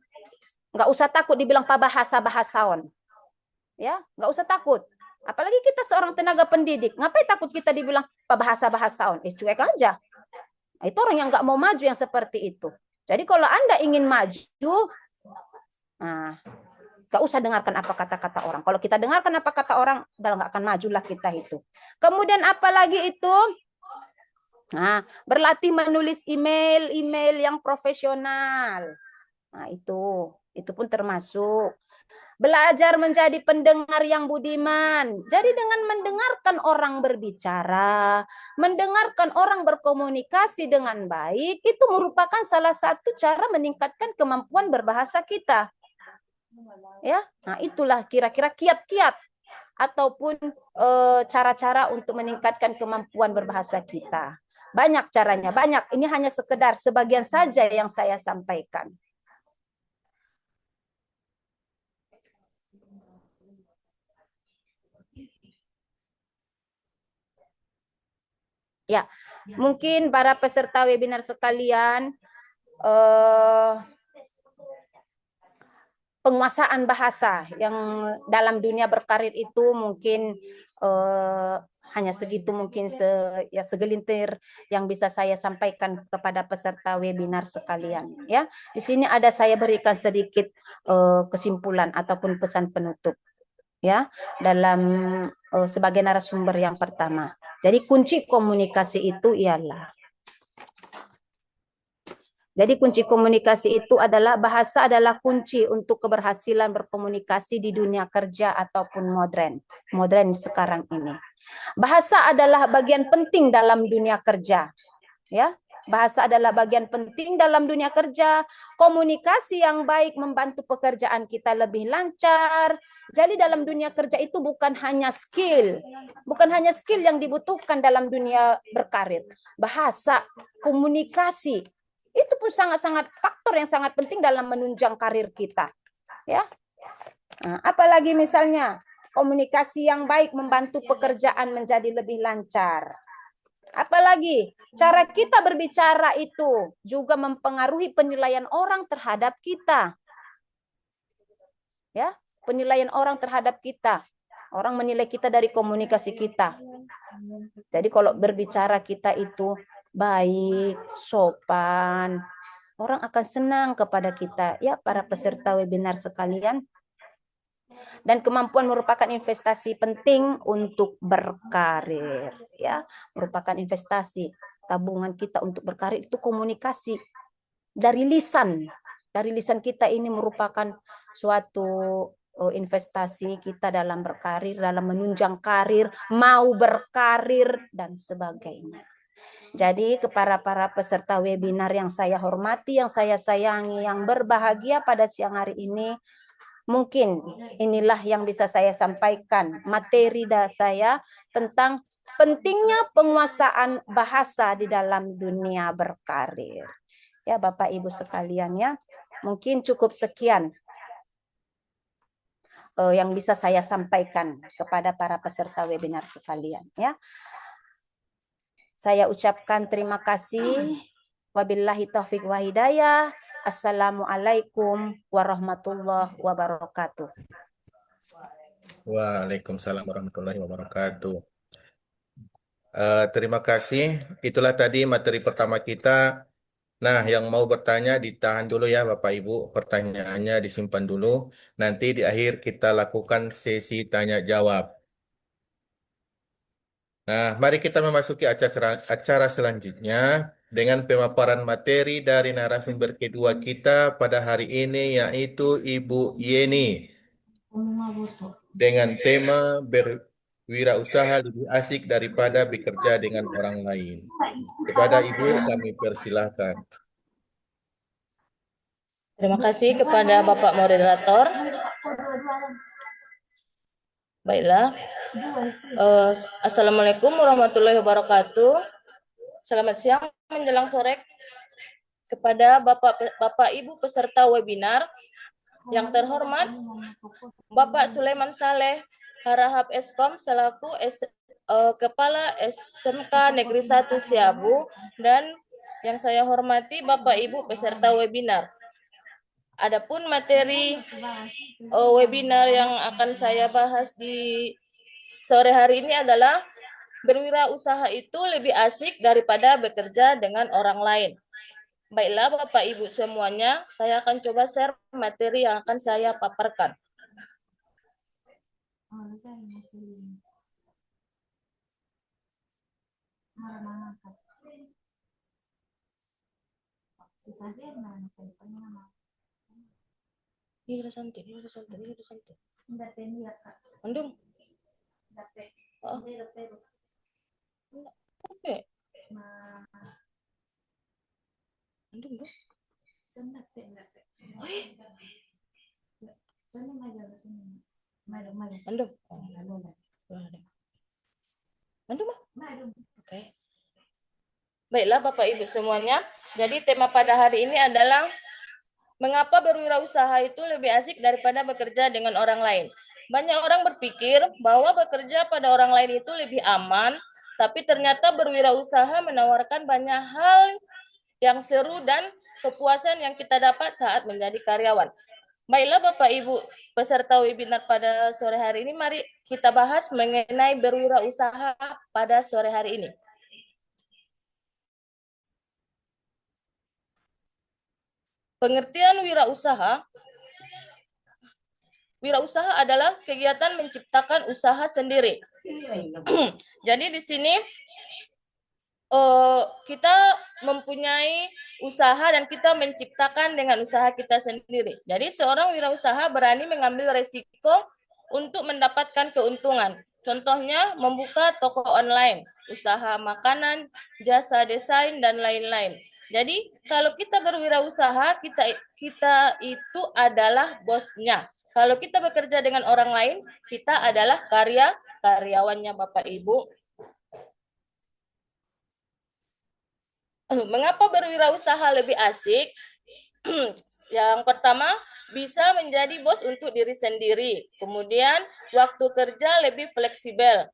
Nggak usah takut dibilang pabahasa-bahasaon. Ya, nggak usah takut. Apalagi kita seorang tenaga pendidik, ngapain takut kita dibilang pabahasa-bahasaon? Cuek aja. Itu orang yang nggak mau maju yang seperti itu. Jadi kalau Anda ingin maju, gak usah dengarkan apa kata-kata orang. Kalau kita dengarkan apa kata orang, udah nggak akan majulah kita itu. Kemudian apalagi itu? Berlatih menulis email yang profesional. Itu pun termasuk. Belajar menjadi pendengar yang budiman. Jadi dengan mendengarkan orang berbicara, mendengarkan orang berkomunikasi dengan baik, itu merupakan salah satu cara meningkatkan kemampuan berbahasa kita. Ya, itulah kira-kira kiat-kiat ataupun cara-cara untuk meningkatkan kemampuan berbahasa kita. Banyak caranya, banyak. Ini hanya sekedar sebagian saja yang saya sampaikan. Ya, mungkin para peserta webinar sekalian, penguasaan bahasa yang dalam dunia berkarir itu mungkin hanya segitu, mungkin segelintir yang bisa saya sampaikan kepada peserta webinar sekalian. Ya, di sini ada saya berikan sedikit kesimpulan ataupun pesan penutup. Ya, dalam sebagai narasumber yang pertama. Jadi kunci komunikasi itu adalah bahasa adalah kunci untuk keberhasilan berkomunikasi di dunia kerja ataupun modern sekarang ini. Bahasa adalah bagian penting dalam dunia kerja. Ya, bahasa adalah bagian penting dalam dunia kerja. Komunikasi yang baik membantu pekerjaan kita lebih lancar. Jadi dalam dunia kerja itu bukan hanya skill yang dibutuhkan dalam dunia berkarir. Bahasa, komunikasi, itu pun sangat-sangat faktor yang sangat penting dalam menunjang karir kita. Ya, apalagi misalnya komunikasi yang baik membantu pekerjaan menjadi lebih lancar. Apalagi cara kita berbicara itu juga mempengaruhi penilaian orang terhadap kita. Ya, penilaian orang terhadap kita. Orang menilai kita dari komunikasi kita. Jadi kalau berbicara kita itu baik, sopan, orang akan senang kepada kita. Ya, para peserta webinar sekalian. Dan kemampuan merupakan investasi penting untuk berkarir. Ya, merupakan investasi. Tabungan kita untuk berkarir itu komunikasi. Dari lisan kita ini merupakan suatu investasi kita dalam berkarir, dalam menunjang karir, mau berkarir, dan sebagainya. Jadi kepada para peserta webinar yang saya hormati, yang saya sayangi, yang berbahagia pada siang hari ini, mungkin inilah yang bisa saya sampaikan, materi saya tentang pentingnya penguasaan bahasa di dalam dunia berkarir. Ya, Bapak Ibu sekalian, ya, mungkin cukup sekian yang bisa saya sampaikan kepada para peserta webinar sekalian. Ya, saya ucapkan terima kasih. Wabillahi taufiq wa hidayah. Assalamualaikum warahmatullahi wabarakatuh. Waalaikumsalam warahmatullahi wabarakatuh. Terima kasih. Itulah tadi materi pertama kita. Nah, yang mau bertanya ditahan dulu ya Bapak Ibu. Pertanyaannya disimpan dulu. Nanti di akhir kita lakukan sesi tanya jawab. Nah, mari kita memasuki acara selanjutnya. dengan pemaparan materi dari narasumber kedua kita pada hari ini, yaitu Ibu Yeni, dengan tema berwirausaha lebih asik daripada bekerja dengan orang lain. Kepada Ibu kami persilahkan. Terima kasih kepada Bapak Moderator. Baiklah. Assalamualaikum warahmatullahi wabarakatuh. Selamat siang menjelang sore kepada Bapak Ibu peserta webinar. Yang terhormat Bapak Sulaiman Saleh Harahap Eskom selaku Kepala SMK Negeri 1 Siabu, dan yang saya hormati Bapak Ibu peserta webinar. Adapun materi webinar yang akan saya bahas di sore hari ini adalah berwirausaha itu lebih asik daripada bekerja dengan orang lain. Baiklah Bapak Ibu semuanya, saya akan coba share materi yang akan saya paparkan. Ini udah santai. Andung. Oh. Oke. Andung dong. Andung. Andung mah. Oke. Baiklah Bapak Ibu semuanya. Jadi tema pada hari ini adalah mengapa berwirausaha itu lebih asik daripada bekerja dengan orang lain. Banyak orang berpikir bahwa bekerja pada orang lain itu lebih aman, tapi ternyata berwirausaha menawarkan banyak hal yang seru dan kepuasan yang kita dapat saat menjadi karyawan. Baiklah Bapak Ibu peserta webinar pada sore hari ini, mari kita bahas mengenai berwirausaha pada sore hari ini. Pengertian wirausaha adalah kegiatan menciptakan usaha sendiri. Jadi di sini kita mempunyai usaha dan kita menciptakan dengan usaha kita sendiri. Jadi seorang wirausaha berani mengambil resiko untuk mendapatkan keuntungan. Contohnya membuka toko online, usaha makanan, jasa desain, dan lain-lain. Jadi kalau kita berwirausaha, kita itu adalah bosnya. Kalau kita bekerja dengan orang lain, kita adalah karyawannya Bapak Ibu. Mengapa berwirausaha lebih asik? Yang pertama, bisa menjadi bos untuk diri sendiri. Kemudian waktu kerja lebih fleksibel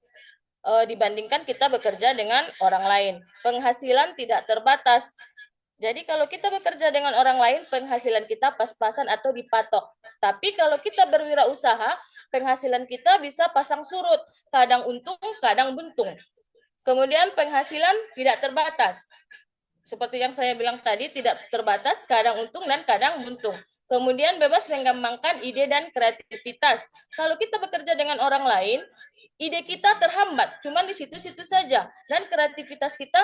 dibandingkan kita bekerja dengan orang lain. Penghasilan tidak terbatas. Jadi kalau kita bekerja dengan orang lain, penghasilan kita pas-pasan atau dipatok. Tapi kalau kita berwirausaha, penghasilan kita bisa pasang surut, kadang untung, kadang buntung. Kemudian penghasilan tidak terbatas. Seperti yang saya bilang tadi, tidak terbatas, kadang untung dan kadang buntung. Kemudian bebas mengembangkan ide dan kreativitas. Kalau kita bekerja dengan orang lain, ide kita terhambat, cuman di situ-situ saja. Dan kreativitas kita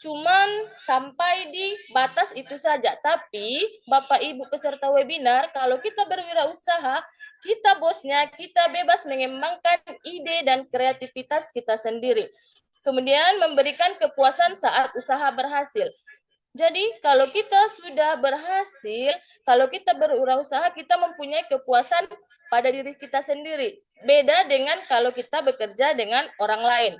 cuman sampai di batas itu saja. Tapi Bapak Ibu peserta webinar, kalau kita berwirausaha, kita bosnya, kita bebas mengembangkan ide dan kreativitas kita sendiri. Kemudian memberikan kepuasan saat usaha berhasil. Jadi kalau kita sudah berhasil, kalau kita berwirausaha, kita mempunyai kepuasan pada diri kita sendiri. Beda dengan kalau kita bekerja dengan orang lain.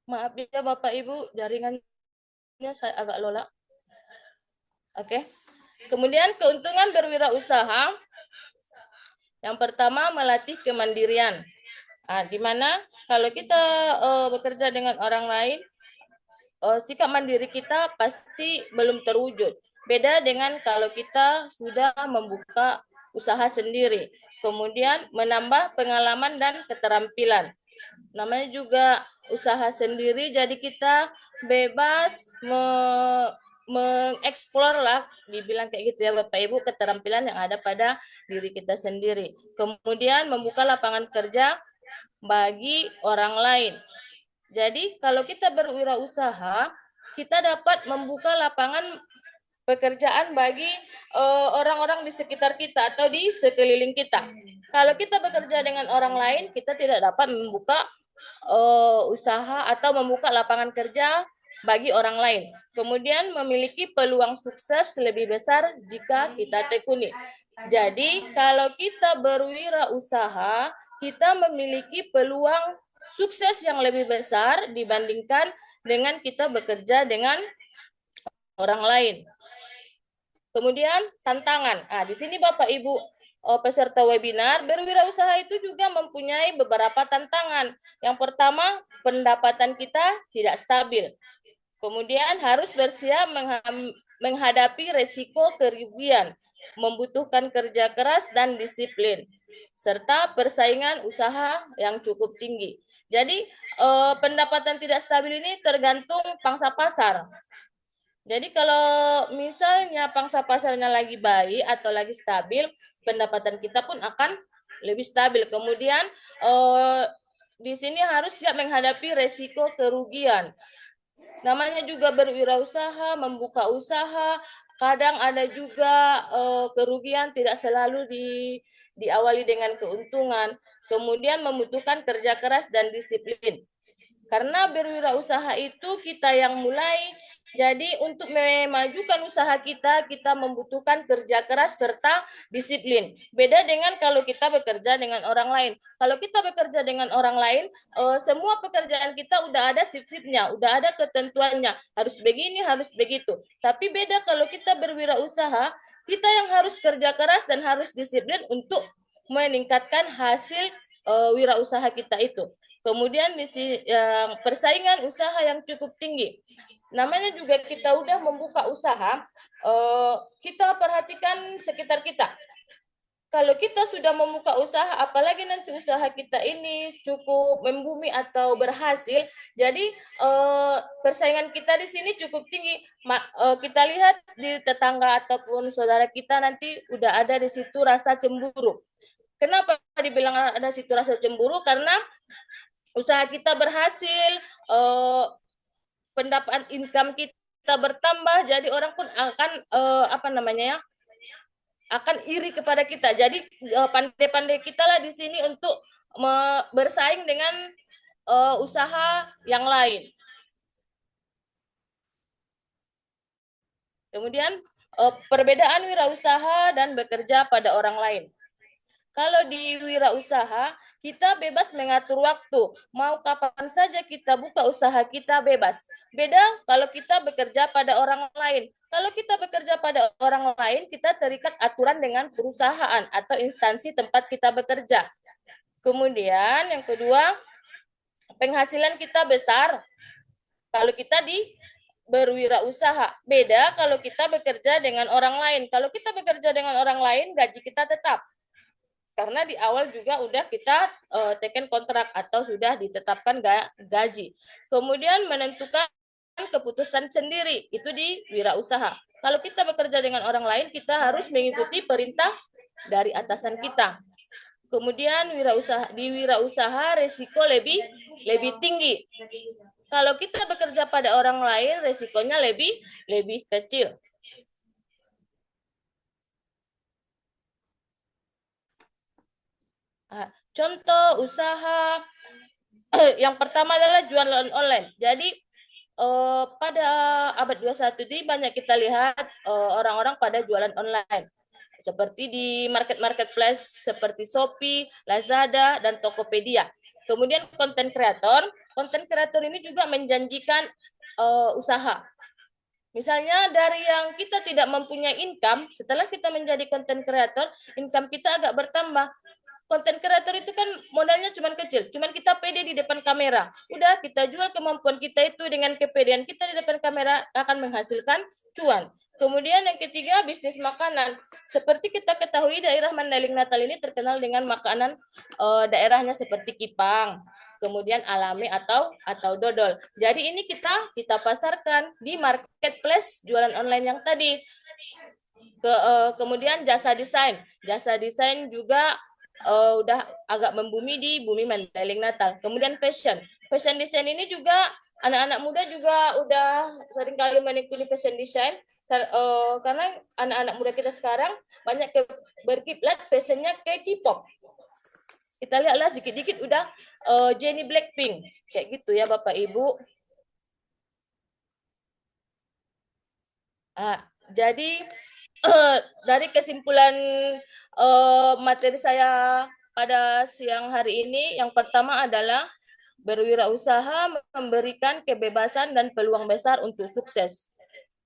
Maaf ya Bapak Ibu, jaringannya saya agak lola. Oke. Kemudian keuntungan berwirausaha. Yang pertama, melatih kemandirian. Di mana kalau kita bekerja dengan orang lain, sikap mandiri kita pasti belum terwujud. Beda dengan kalau kita sudah membuka usaha sendiri. Kemudian menambah pengalaman dan keterampilan. Namanya juga usaha sendiri, jadi kita bebas mengeksplor lah, dibilang kayak gitu ya Bapak Ibu, keterampilan yang ada pada diri kita sendiri. Kemudian membuka lapangan kerja bagi orang lain. Jadi kalau kita berwirausaha, kita dapat membuka lapangan pekerjaan bagi orang-orang di sekitar kita atau di sekeliling kita. Kalau kita bekerja dengan orang lain, kita tidak dapat membuka usaha atau membuka lapangan kerja bagi orang lain. Kemudian memiliki peluang sukses lebih besar jika kita tekuni. Jadi kalau kita berwirausaha, kita memiliki peluang sukses yang lebih besar dibandingkan dengan kita bekerja dengan orang lain. Kemudian tantangan. Di sini Bapak Ibu peserta webinar, berwirausaha itu juga mempunyai beberapa tantangan. Yang pertama, pendapatan kita tidak stabil. Kemudian harus bersiap menghadapi resiko kerugian, membutuhkan kerja keras dan disiplin, serta persaingan usaha yang cukup tinggi. Jadi pendapatan tidak stabil ini tergantung pangsa pasar. Jadi kalau misalnya pangsa pasarnya lagi baik atau lagi stabil, pendapatan kita pun akan lebih stabil. Kemudian di sini harus siap menghadapi resiko kerugian. Namanya juga berwirausaha, membuka usaha, kadang ada juga kerugian, tidak selalu diawali dengan keuntungan. Kemudian membutuhkan kerja keras dan disiplin. Karena berwirausaha itu kita yang mulai, jadi untuk memajukan usaha kita, kita membutuhkan kerja keras serta disiplin. Beda dengan kalau kita bekerja dengan orang lain. Kalau kita bekerja dengan orang lain, semua pekerjaan kita udah ada shift-shiftnya, udah ada ketentuannya. Harus begini, harus begitu. Tapi beda kalau kita berwirausaha, kita yang harus kerja keras dan harus disiplin untuk meningkatkan hasil wirausaha kita itu. Kemudian persaingan usaha yang cukup tinggi. Namanya juga kita udah membuka usaha, kita perhatikan sekitar kita. Kalau kita sudah membuka usaha, apalagi nanti usaha kita ini cukup membumi atau berhasil, jadi persaingan kita di sini cukup tinggi. Kita lihat di tetangga ataupun saudara kita nanti udah ada di situ rasa cemburu. Kenapa dibilang ada situ rasa cemburu? Karena usaha kita berhasil, pendapatan income kita bertambah, jadi orang pun akan akan iri kepada kita. Jadi pandai-pandai kita lah di sini untuk bersaing dengan usaha yang lain. Kemudian perbedaan wirausaha dan bekerja pada orang lain. Kalau di wirausaha, kita bebas mengatur waktu. Mau kapan saja kita buka usaha kita bebas. Beda kalau kita bekerja pada orang lain. Kalau kita bekerja pada orang lain, kita terikat aturan dengan perusahaan atau instansi tempat kita bekerja. Kemudian yang kedua, penghasilan kita besar. Kalau kita berwirausaha. Beda kalau kita bekerja dengan orang lain. Kalau kita bekerja dengan orang lain, gaji kita tetap. Karena di awal juga udah kita teken kontrak atau sudah ditetapkan gaji. Kemudian menentukan keputusan sendiri, itu di wirausaha. Kalau kita bekerja dengan orang lain, kita harus mengikuti perintah dari atasan kita. Kemudian di wirausaha resiko lebih tinggi. Kalau kita bekerja pada orang lain, resikonya lebih kecil. Contoh usaha yang pertama adalah jualan online. Jadi pada abad 21 ini banyak kita lihat orang-orang pada jualan online. Seperti di marketplace seperti Shopee, Lazada, dan Tokopedia. Kemudian konten kreator ini juga menjanjikan usaha. Misalnya dari yang kita tidak mempunyai income, setelah kita menjadi konten kreator, income kita agak bertambah. Konten kreator itu kan modalnya cuma kecil, cuma kita pede di depan kamera. Udah kita jual kemampuan kita itu dengan kepedean kita di depan kamera akan menghasilkan cuan. Kemudian yang ketiga, bisnis makanan. Seperti kita ketahui daerah Mandailing Natal ini terkenal dengan makanan daerahnya seperti kipang, kemudian alami atau dodol. Jadi ini kita pasarkan di marketplace jualan online yang tadi. Kemudian jasa desain. Jasa desain juga udah agak membumi di bumi Mandailing Natal. Kemudian fashion. Fashion design ini juga anak-anak muda juga udah seringkali menekuni fashion design karena anak-anak muda kita sekarang banyak berkiblat fashionnya ke K-pop. Kita lihatlah dikit-dikit udah Jennie Blackpink kayak gitu ya Bapak Ibu. Jadi dari kesimpulan materi saya pada siang hari ini, yang pertama adalah berwirausaha memberikan kebebasan dan peluang besar untuk sukses.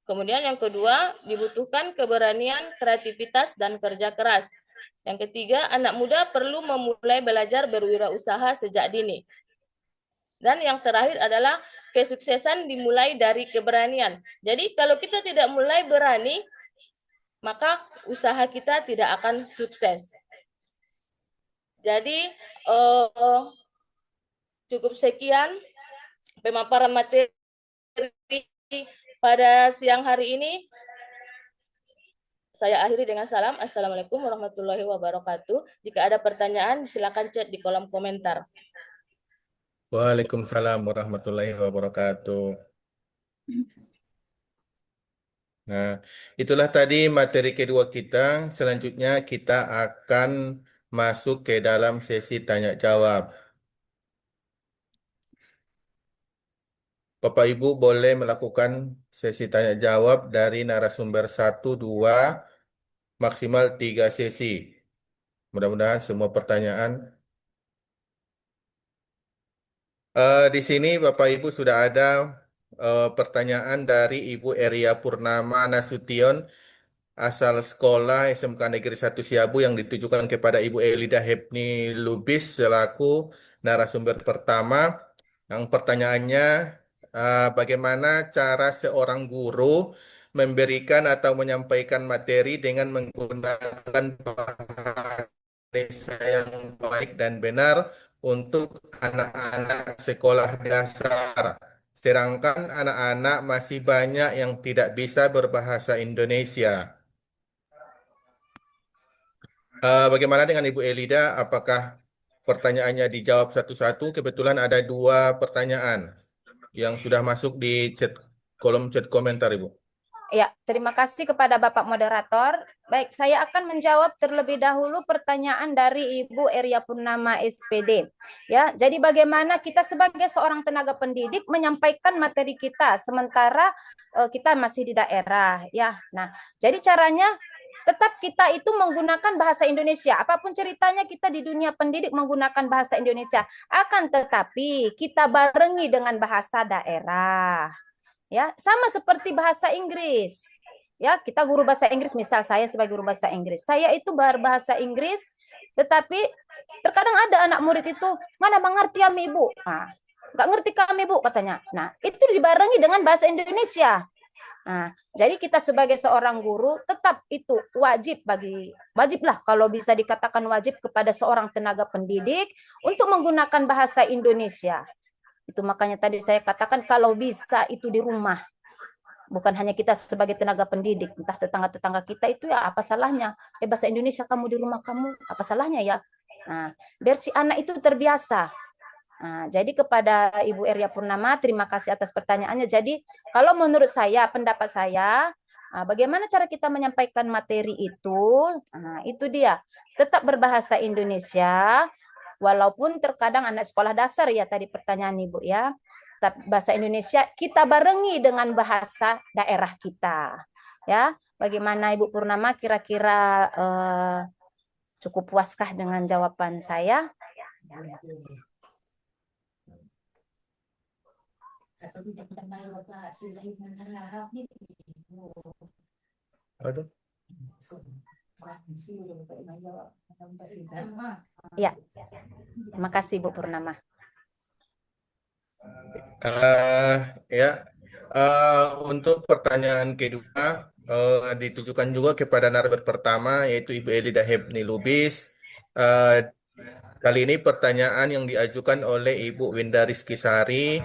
Kemudian yang kedua, dibutuhkan keberanian, kreativitas, dan kerja keras. Yang ketiga, anak muda perlu memulai belajar berwirausaha sejak dini. Dan yang terakhir adalah kesuksesan dimulai dari keberanian. Jadi kalau kita tidak mulai berani, maka usaha kita tidak akan sukses. Jadi cukup sekian pemaparan materi pada siang hari ini. Saya akhiri dengan salam. Assalamualaikum warahmatullahi wabarakatuh. Jika ada pertanyaan, silakan chat di kolom komentar. Waalaikumsalam warahmatullahi wabarakatuh. Nah, itulah tadi materi kedua kita. Selanjutnya kita akan masuk ke dalam sesi tanya jawab. Bapak Ibu boleh melakukan sesi tanya jawab dari narasumber 1, 2, maksimal 3 sesi. Mudah-mudahan semua pertanyaan. Di sini Bapak Ibu sudah ada pertanyaan dari Ibu Eria Purnama Nasution, asal sekolah SMK Negeri 1 Siabu, yang ditujukan kepada Ibu Elida Hepni Lubis selaku narasumber pertama. Yang pertanyaannya, bagaimana cara seorang guru memberikan atau menyampaikan materi dengan menggunakan bahasa yang baik dan benar untuk anak-anak sekolah dasar, sedangkan anak-anak masih banyak yang tidak bisa berbahasa Indonesia. Bagaimana dengan Ibu Elida? Apakah pertanyaannya dijawab satu-satu? Kebetulan ada 2 pertanyaan yang sudah masuk di kolom chat komentar, Ibu. Ya, terima kasih kepada Bapak Moderator. Baik, saya akan menjawab terlebih dahulu pertanyaan dari Ibu Eria Purnama SPD. Ya, jadi bagaimana kita sebagai seorang tenaga pendidik menyampaikan materi kita sementara kita masih di daerah, ya. Nah, jadi caranya tetap kita itu menggunakan bahasa Indonesia. Apapun ceritanya kita di dunia pendidik menggunakan bahasa Indonesia. Akan tetapi kita barengi dengan bahasa daerah. Ya, sama seperti bahasa Inggris. Ya, kita guru bahasa Inggris, misal saya sebagai guru bahasa Inggris. Saya itu berbahasa Inggris, tetapi terkadang ada anak murid itu, mana mengerti kami Ibu? Nah, nggak ngerti kami Bu katanya. Nah, itu dibarengi dengan bahasa Indonesia. Nah, jadi kita sebagai seorang guru tetap itu wajiblah kalau bisa dikatakan wajib kepada seorang tenaga pendidik untuk menggunakan bahasa Indonesia. Itu makanya tadi saya katakan kalau bisa itu di rumah. Bukan hanya kita sebagai tenaga pendidik, entah tetangga-tetangga kita itu ya apa salahnya? Bahasa Indonesia kamu di rumah kamu, apa salahnya ya? Nah, biar si anak itu terbiasa. Nah, jadi kepada Ibu Eria Purnama, terima kasih atas pertanyaannya. Jadi kalau menurut saya, pendapat saya, bagaimana cara kita menyampaikan materi itu? Nah, itu dia. Tetap berbahasa Indonesia, walaupun terkadang anak sekolah dasar ya tadi pertanyaan Ibu ya. Bahasa Indonesia kita barengi dengan bahasa daerah kita. Ya, bagaimana Ibu Purnama kira-kira cukup puaskah dengan jawaban saya? Aduh. Ya, terima kasih Bu Purnama. Untuk pertanyaan kedua ditujukan juga kepada narasumber pertama, yaitu Ibu Elida Hepni Lubis. Kali ini pertanyaan yang diajukan oleh Ibu Winda Rizkisari,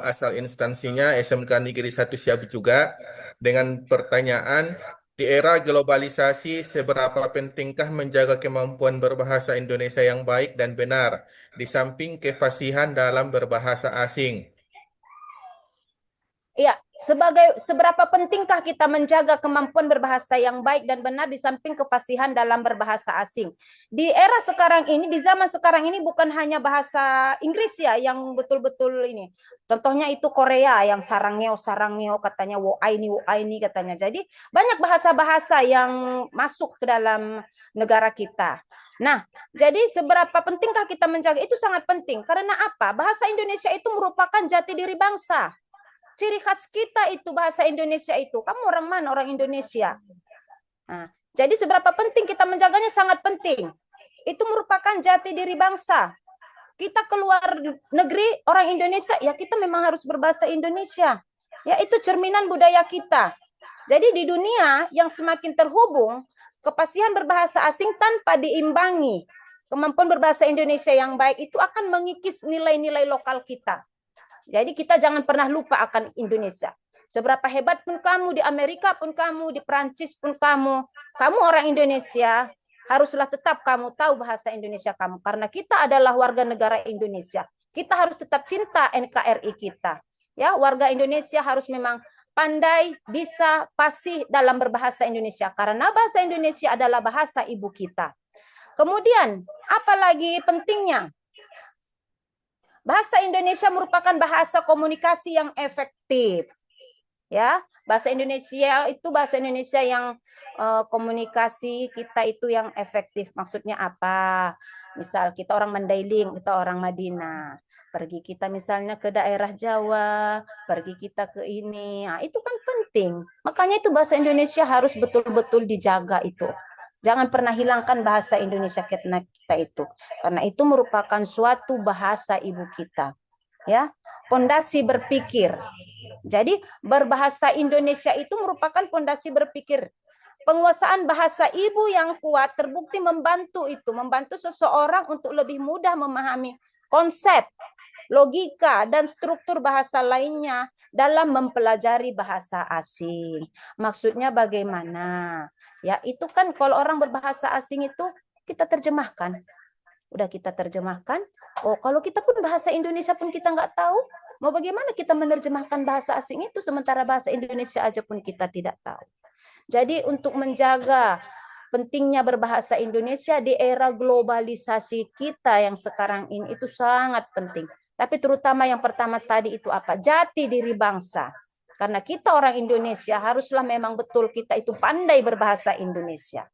asal instansinya SMK Negeri 1 Siabu juga, dengan pertanyaan, di era globalisasi, seberapa pentingkah menjaga kemampuan berbahasa Indonesia yang baik dan benar, di samping kefasihan dalam berbahasa asing? Ya, seberapa pentingkah kita menjaga kemampuan berbahasa yang baik dan benar di samping kefasihan dalam berbahasa asing. Di era sekarang ini, di zaman sekarang ini bukan hanya bahasa Inggris ya yang betul-betul ini. Contohnya itu Korea yang sarangeo katanya wo ini katanya. Jadi banyak bahasa-bahasa yang masuk ke dalam negara kita. Nah, jadi seberapa pentingkah kita menjaga itu sangat penting. Karena apa? Bahasa Indonesia itu merupakan jati diri bangsa. Ciri khas kita itu bahasa Indonesia itu. Kamu orang mana? Orang Indonesia. Nah, jadi seberapa penting kita menjaganya sangat penting. Itu merupakan jati diri bangsa. Kita keluar negeri, orang Indonesia, ya kita memang harus berbahasa Indonesia. Ya itu cerminan budaya kita. Jadi di dunia yang semakin terhubung, kefasihan berbahasa asing tanpa diimbangi kemampuan berbahasa Indonesia yang baik itu akan mengikis nilai-nilai lokal kita. Jadi kita jangan pernah lupa akan Indonesia. Seberapa hebat pun kamu di Amerika pun kamu, di Perancis pun kamu orang Indonesia, haruslah tetap kamu tahu bahasa Indonesia kamu. Karena kita adalah warga negara Indonesia. Kita harus tetap cinta NKRI kita. Ya, warga Indonesia harus memang pandai, bisa, fasih dalam berbahasa Indonesia. Karena bahasa Indonesia adalah bahasa ibu kita. Kemudian, apalagi pentingnya? Bahasa Indonesia merupakan bahasa komunikasi yang efektif. Ya, bahasa Indonesia itu bahasa Indonesia yang komunikasi kita itu yang efektif. Maksudnya apa? Misal kita orang Mandailing, kita orang Madinah. Pergi kita misalnya ke daerah Jawa, pergi kita ke ini. Nah, itu kan penting. Makanya itu bahasa Indonesia harus betul-betul dijaga itu. Jangan pernah hilangkan bahasa Indonesia kita itu. Karena itu merupakan suatu bahasa ibu kita. Ya, pondasi berpikir. Jadi berbahasa Indonesia itu merupakan pondasi berpikir. Penguasaan bahasa ibu yang kuat terbukti membantu seseorang untuk lebih mudah memahami konsep, logika, dan struktur bahasa lainnya dalam mempelajari bahasa asing. Maksudnya bagaimana? Ya, itu kan kalau orang berbahasa asing itu kita terjemahkan. Udah kita terjemahkan. Oh, kalau kita pun bahasa Indonesia pun kita nggak tahu, mau bagaimana kita menerjemahkan bahasa asing itu sementara bahasa Indonesia aja pun kita tidak tahu. Jadi untuk menjaga pentingnya berbahasa Indonesia di era globalisasi kita yang sekarang ini itu sangat penting. Tapi terutama yang pertama tadi itu apa? Jati diri bangsa. Karena kita orang Indonesia haruslah memang betul kita itu pandai berbahasa Indonesia.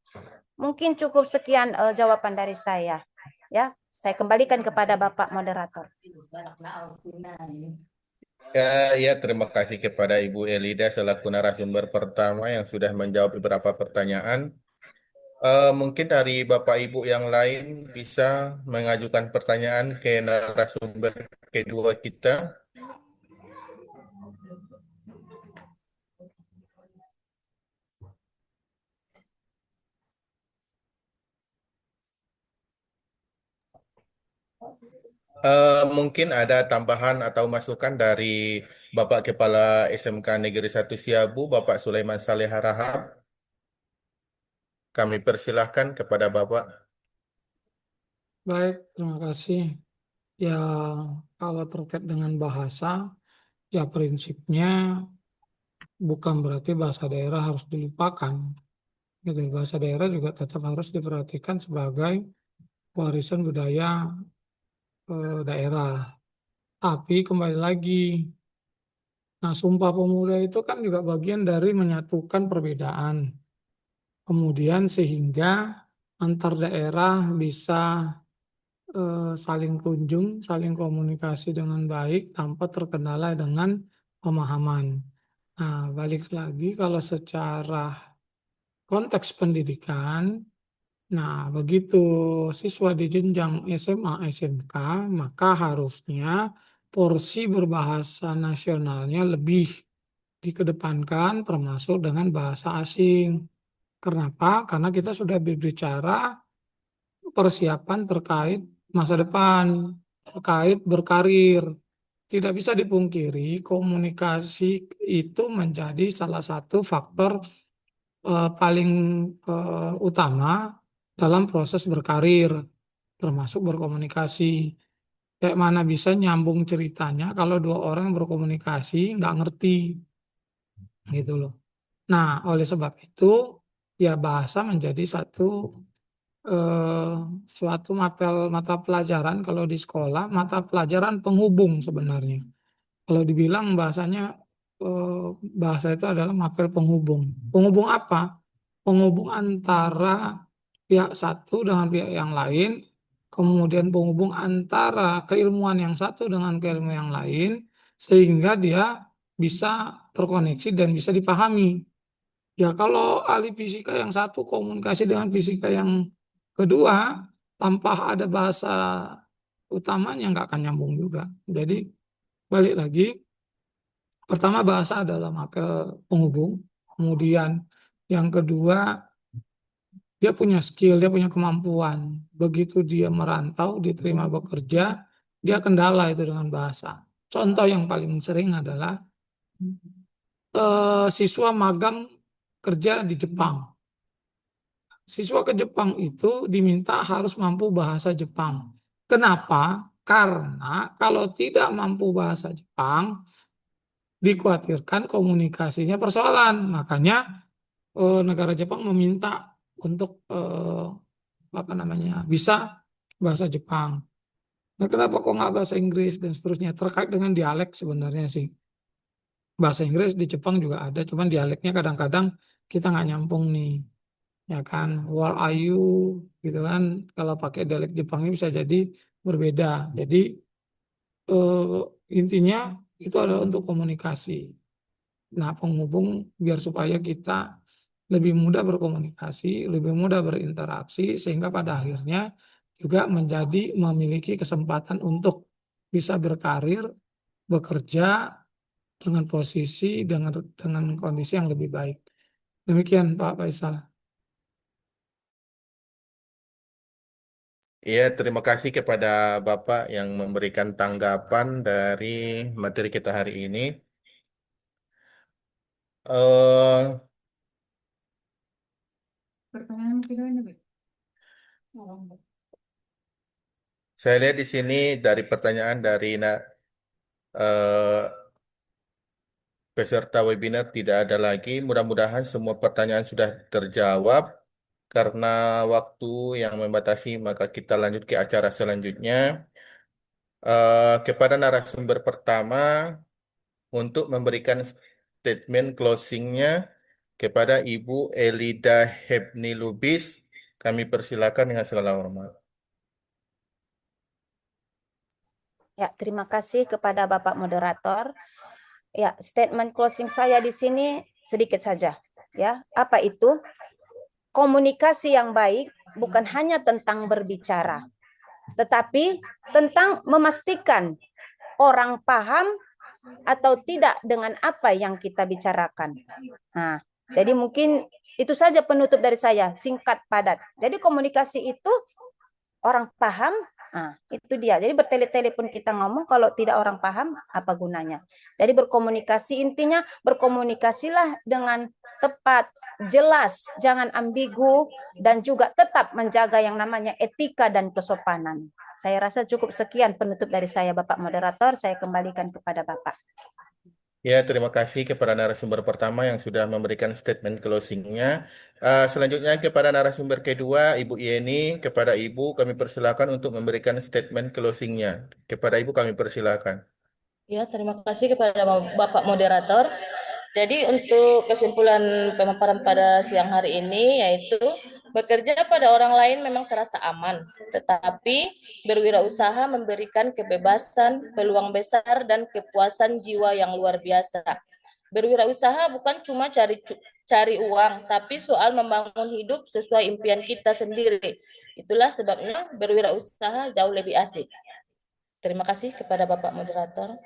Mungkin cukup sekian jawaban dari saya. Ya, saya kembalikan kepada Bapak moderator. Ya, terima kasih kepada Ibu Elida selaku narasumber pertama yang sudah menjawab beberapa pertanyaan. Mungkin dari Bapak Ibu yang lain bisa mengajukan pertanyaan ke narasumber kedua kita. Mungkin ada tambahan atau masukan dari Bapak Kepala SMK Negeri 1 Siabu, Bapak Sulaiman Saleh Harahap. Kami persilahkan kepada Bapak. Baik, terima kasih. Ya, kalau terkait dengan bahasa, ya prinsipnya bukan berarti bahasa daerah harus dilupakan. Gitu. Bahasa daerah juga tetap harus diperhatikan sebagai warisan budaya daerah. Tapi kembali lagi, nah Sumpah Pemuda itu kan juga bagian dari menyatukan perbedaan. Kemudian sehingga antar daerah bisa saling kunjung, saling komunikasi dengan baik tanpa terkendala dengan pemahaman. Nah, balik lagi kalau secara konteks pendidikan, nah begitu siswa di jenjang SMA, SMK, maka harusnya porsi berbahasa nasionalnya lebih dikedepankan termasuk dengan bahasa asing. Kenapa? Karena kita sudah berbicara persiapan terkait masa depan, terkait berkarir. Tidak bisa dipungkiri, komunikasi itu menjadi salah satu faktor paling utama dalam proses berkarir, termasuk berkomunikasi. Kayak mana bisa nyambung ceritanya kalau dua orang berkomunikasi nggak ngerti, gitu loh. Nah, oleh sebab itu, ya bahasa menjadi eh, suatu mata pelajaran kalau di sekolah, mata pelajaran penghubung sebenarnya. Kalau dibilang bahasanya, eh, bahasa itu adalah mapel penghubung. Penghubung apa? Penghubung antara pihak satu dengan pihak yang lain, kemudian penghubung antara keilmuan yang satu dengan keilmuan yang lain, sehingga dia bisa terkoneksi dan bisa dipahami. Ya kalau ahli fisika yang satu komunikasi dengan fisika yang kedua, tanpa ada bahasa utamanya nggak akan nyambung juga. Jadi balik lagi, pertama bahasa adalah mapel penghubung, kemudian yang kedua dia punya skill, dia punya kemampuan. Begitu dia merantau, diterima bekerja, dia kendala itu dengan bahasa. Contoh yang paling sering adalah siswa magang kerja di Jepang. Siswa ke Jepang itu diminta harus mampu bahasa Jepang. Kenapa? Karena kalau tidak mampu bahasa Jepang, dikhawatirkan komunikasinya persoalan. Makanya negara Jepang meminta untuk apa namanya bisa bahasa Jepang. Nah, kenapa kok nggak bahasa Inggris dan seterusnya? Terkait dengan dialek sebenarnya sih. Bahasa Inggris di Jepang juga ada, cuman dialeknya kadang-kadang kita nggak nyambung nih, ya kan? Where are you? Gitu kan? Kalau pakai dialek Jepangnya bisa jadi berbeda. Jadi eh, intinya itu adalah untuk komunikasi. Nah, penghubung biar supaya kita lebih mudah berkomunikasi, lebih mudah berinteraksi, sehingga pada akhirnya juga memiliki kesempatan untuk bisa berkarir, bekerja dengan posisi, dengan kondisi yang lebih baik. Demikian Pak Faisal. Iya, terima kasih kepada Bapak yang memberikan tanggapan dari materi kita hari ini. eh Pertanyaan kedua ini, Bu. saya lihat di sini dari pertanyaan dari eh, peserta webinar tidak ada lagi. Mudah-mudahan semua pertanyaan sudah terjawab. Karena waktu yang membatasi, maka kita lanjut ke acara selanjutnya. Kepada narasumber pertama, untuk memberikan statement closingnya kepada Ibu Elida Hebni Lubis, kami persilakan dengan segala hormat. Ya, terima kasih kepada Bapak Moderator. Ya, statement closing saya di sini sedikit saja. Ya, apa itu? Komunikasi yang baik bukan hanya tentang berbicara, tetapi tentang memastikan orang paham atau tidak dengan apa yang kita bicarakan. Nah, jadi mungkin itu saja penutup dari saya, singkat padat. Jadi komunikasi itu orang paham, nah itu dia. Jadi bertele-tele pun kita ngomong, kalau tidak orang paham, apa gunanya? Jadi berkomunikasi, intinya berkomunikasilah dengan tepat, jelas, jangan ambigu, dan juga tetap menjaga yang namanya etika dan kesopanan. Saya rasa cukup sekian penutup dari saya, Bapak Moderator. Saya kembalikan kepada Bapak. Ya, terima kasih kepada narasumber pertama yang sudah memberikan statement closingnya. Selanjutnya kepada narasumber kedua, Ibu Yeni. Kepada Ibu kami persilakan untuk memberikan statement closingnya. Kepada Ibu kami persilakan. Ya, terima kasih kepada Bapak Moderator. Jadi untuk kesimpulan pemaparan pada siang hari ini yaitu bekerja pada orang lain memang terasa aman, tetapi berwirausaha memberikan kebebasan, peluang besar, dan kepuasan jiwa yang luar biasa. Berwirausaha bukan cuma cari uang, tapi soal membangun hidup sesuai impian kita sendiri. Itulah sebabnya berwirausaha jauh lebih asik. Terima kasih kepada Bapak Moderator.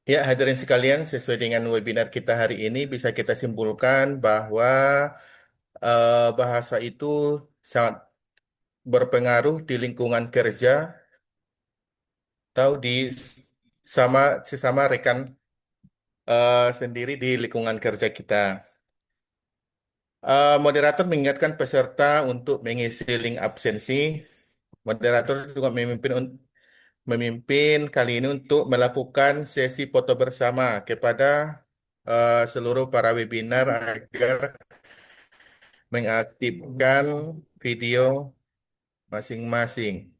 Ya, hadirin sekalian, sesuai dengan webinar kita hari ini bisa kita simpulkan bahwa bahasa itu sangat berpengaruh di lingkungan kerja atau di sesama rekan sendiri di lingkungan kerja kita. Moderator mengingatkan peserta untuk mengisi link absensi. Moderator juga memimpin kali ini untuk melakukan sesi foto bersama kepada seluruh para webinar agar mengaktifkan video masing-masing.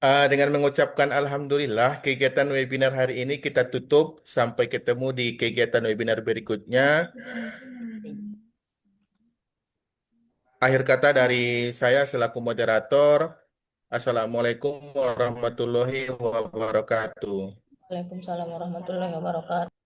Dengan mengucapkan Alhamdulillah, kegiatan webinar hari ini kita tutup. Sampai ketemu di kegiatan webinar berikutnya. Akhir kata dari saya selaku moderator. Assalamualaikum warahmatullahi wabarakatuh. Waalaikumsalam warahmatullahi wabarakatuh.